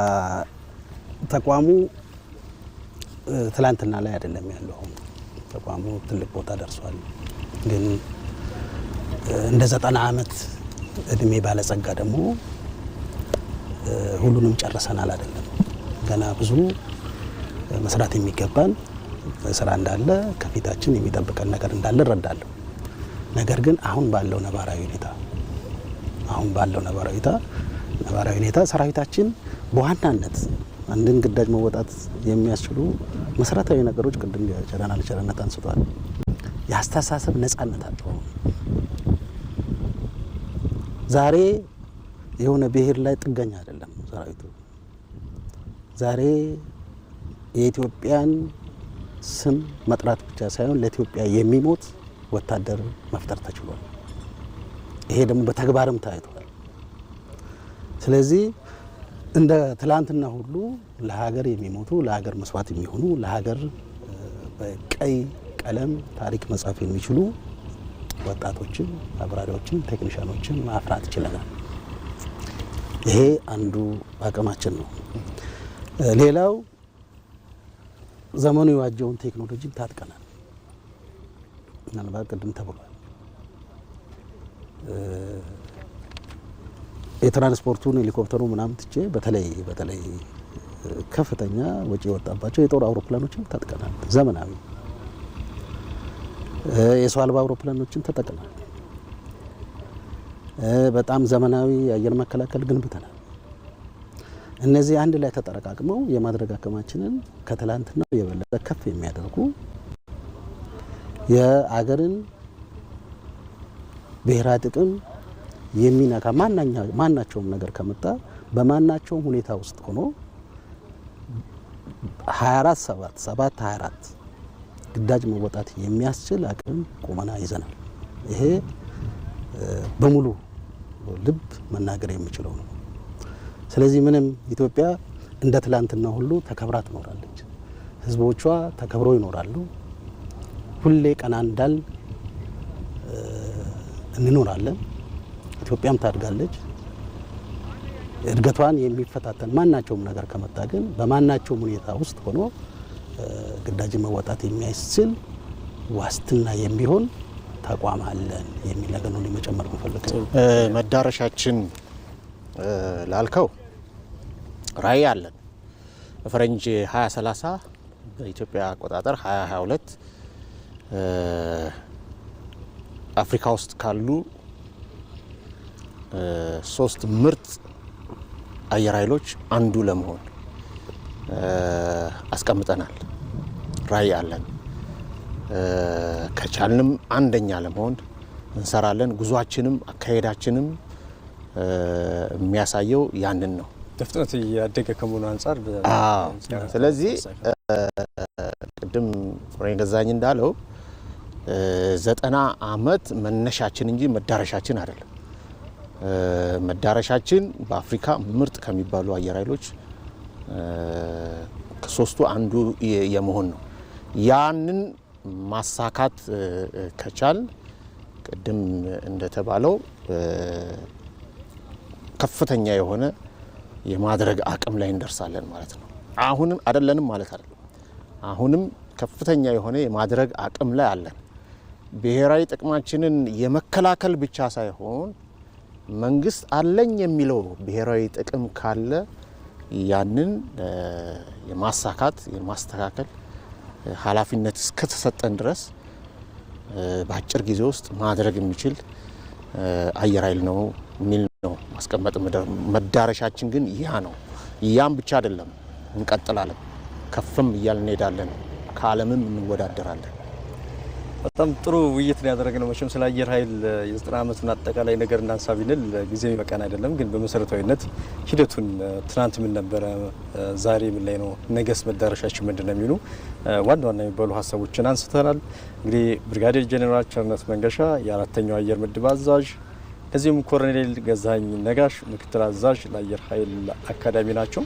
ተቋሙ ትላንትና ላይ አይደለም ያለው። ተቋሙ ትልቅ ቦታ ደርሷል። ግን እንደ 90 አመት እድሜ ባለጸጋ ደግሞ ሁሉንም ጨርሰናል አይደለም። ገና ብዙ መስራት የሚገባን ስራ እንዳለ ከፊታችን የሚጠብቀን ነገር እንዳለ እረዳለሁ። ነገር ግን አሁን ባለው ነባራዊ ሁኔታ ሰራዊታችን በዋናነት አንድን ግዳጅ መወጣት የሚያስችሉ መሰረታዊ ነገሮች ቅድም ጀነራል አንስቷል። የአስተሳሰብ ነጻነት አለው። ዛሬ የሆነ ብሔር ላይ ጥገኛ አይደለም ሰራዊቱ። ዛሬ የኢትዮጵያን ስም መጥራት ብቻ ሳይሆን ለኢትዮጵያ የሚሞት ወታደር መፍጠር ተችሏል። ይሄ ደግሞ በተግባርም ታይቷል። ስለዚህ እንደ ትላንትና ሁሉ ለሀገር የሚሞቱ ለሀገር መስዋዕት የሚሆኑ ለሀገር በቀይ ቀለም ታሪክ መጻፍ የሚችሉ ወጣቶችን፣ አብራሪዎችን፣ ቴክኒሻኖችን ማፍራት ችለናል። ይሄ አንዱ አቅማችን ነው። ሌላው ዘመኑ የዋጀውን ቴክኖሎጂን ታጥቀናል። ምናልባት ቅድም ተብሏል። የትራንስፖርቱን ሄሊኮፕተሩ ምናምን ትቼ በተለይ ከፍተኛ ወጪ የወጣባቸው የጦር አውሮፕላኖችን ታጥቀናል። ዘመናዊ የሰው አልባ አውሮፕላኖችን ተጠቅመናል። በጣም ዘመናዊ የአየር መከላከል ግንብተናል። እነዚህ አንድ ላይ ተጠረቃቅመው የማድረግ አቅማችንን ከትላንትናው የበለጠ ከፍ የሚያደርጉ የአገርን ብሔራዊ ጥቅም የሚነካ ማናቸውም ነገር ከመጣ በማናቸውም ሁኔታ ውስጥ ሆኖ 24/7 ግዳጅ መወጣት የሚያስችል አቅም ቁመና ይዘናል። ይሄ በሙሉ ልብ መናገር የሚችለው ነው። ስለዚህ ምንም ኢትዮጵያ እንደ ትላንትና ሁሉ ተከብራ ትኖራለች። ህዝቦቿ ተከብረው ይኖራሉ። ሁሌ ቀና እንዳል እንኖራለን። ኢትዮጵያም ታድጋለች። እድገቷን የሚፈታተን ማናቸውም ነገር ከመጣ ግን በማናቸውም ሁኔታ ውስጥ ሆኖ ግዳጅ መወጣት የሚያስችል ዋስትና የሚሆን ተቋም አለን የሚል ነገር ነው ለመጨመር የምፈልገው። መዳረሻችን ላልከው ራዕይ አለን። በፈረንጅ 2030 በኢትዮጵያ አቆጣጠር 2022 አፍሪካ ውስጥ ካሉ 3 ምርጥ አየር ኃይሎች አንዱ ለመሆን አስቀምጠናል። ራዕይ አለን። ከቻልንም አንደኛ ለመሆን እንሰራለን። ጉዟችንም አካሄዳችንም የሚያሳየው ያንን ነው። በፍጥነት ያደገ ከመሆኑ አንጻር ስለዚህ ቅድም ፍሬን ገዛኝ እንዳለው 90 አመት መነሻችን እንጂ መዳረሻችን አይደለም። መዳረሻችን በአፍሪካ ምርጥ ከሚባሉ አየር ኃይሎች ከሶስቱ አንዱ የመሆን ነው። ያንን ማሳካት ከቻል ቅድም እንደተባለው ከፍተኛ የሆነ የማድረግ አቅም ላይ እንደርሳለን ማለት ነው። አሁንም አይደለንም ማለት አይደለም። አሁንም ከፍተኛ የሆነ የማድረግ አቅም ላይ አለን። ብሔራዊ ጥቅማችንን የመከላከል ብቻ ሳይሆን መንግስት አለኝ የሚለው ብሔራዊ ጥቅም ካለ ያንን የማሳካት የማስተካከል ኃላፊነት እስከተሰጠን ድረስ በአጭር ጊዜ ውስጥ ማድረግ የሚችል አየር ኃይል ነው የሚል ነው ማስቀመጥ። መዳረሻችን ግን ያ ነው። ያም ብቻ አይደለም፣ እንቀጥላለን፣ ከፍም እያልን እንሄዳለን፣ ከዓለምም እንወዳደራለን። በጣም ጥሩ ውይይት ነው ያደረግነው። መቼም ስለ አየር ኃይል የ90 ዓመቱን አጠቃላይ ነገር እናንሳ ቢንል ጊዜ ይበቃን አይደለም። ግን በመሰረታዊነት ሂደቱን ትናንት ምን ነበረ፣ ዛሬ ምን ላይ ነው፣ ነገስ መዳረሻችን ምንድነው የሚሉ ዋና ዋና የሚባሉ ሀሳቦችን አንስተናል። እንግዲህ ብርጋዴር ጄኔራል ቸርነት መንገሻ የ4ኛው አየር ምድብ አዛዥ፣ እዚህም ኮሎኔል ገዛኸኝ ነጋሽ ምክትል አዛዥ ለአየር ኃይል አካዳሚ ናቸው።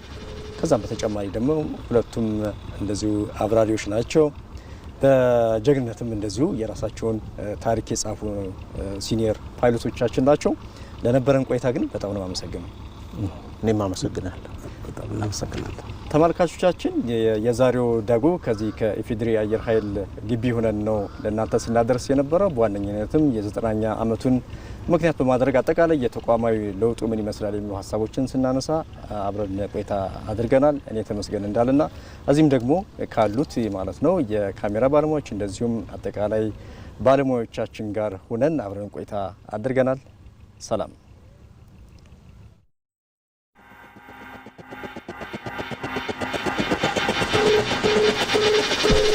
ከዛም በተጨማሪ ደግሞ ሁለቱም እንደዚሁ አብራሪዎች ናቸው። በጀግንነትም እንደዚሁ የራሳቸውን ታሪክ የጻፉ ሲኒየር ፓይሎቶቻችን ናቸው። ለነበረን ቆይታ ግን በጣም ነው አመሰግናለሁ። እኔም አመሰግናለሁ። በጣም እናመሰግናለን። ተመልካቾቻችን የዛሬው ዳጉ ከዚህ ከኢፌዴሪ አየር ኃይል ግቢ ሆነን ነው ለእናንተ ስናደርስ የነበረው። በዋነኝነትም የ90ኛ ዓመቱን ምክንያት በማድረግ አጠቃላይ የተቋማዊ ለውጡ ምን ይመስላል የሚሉ ሀሳቦችን ስናነሳ አብረን ቆይታ አድርገናል። እኔ ተመስገን እንዳልና እዚህም ደግሞ ካሉት ማለት ነው የካሜራ ባለሙያዎች እንደዚሁም አጠቃላይ ባለሙያዎቻችን ጋር ሆነን አብረን ቆይታ አድርገናል። ሰላም። Thank you.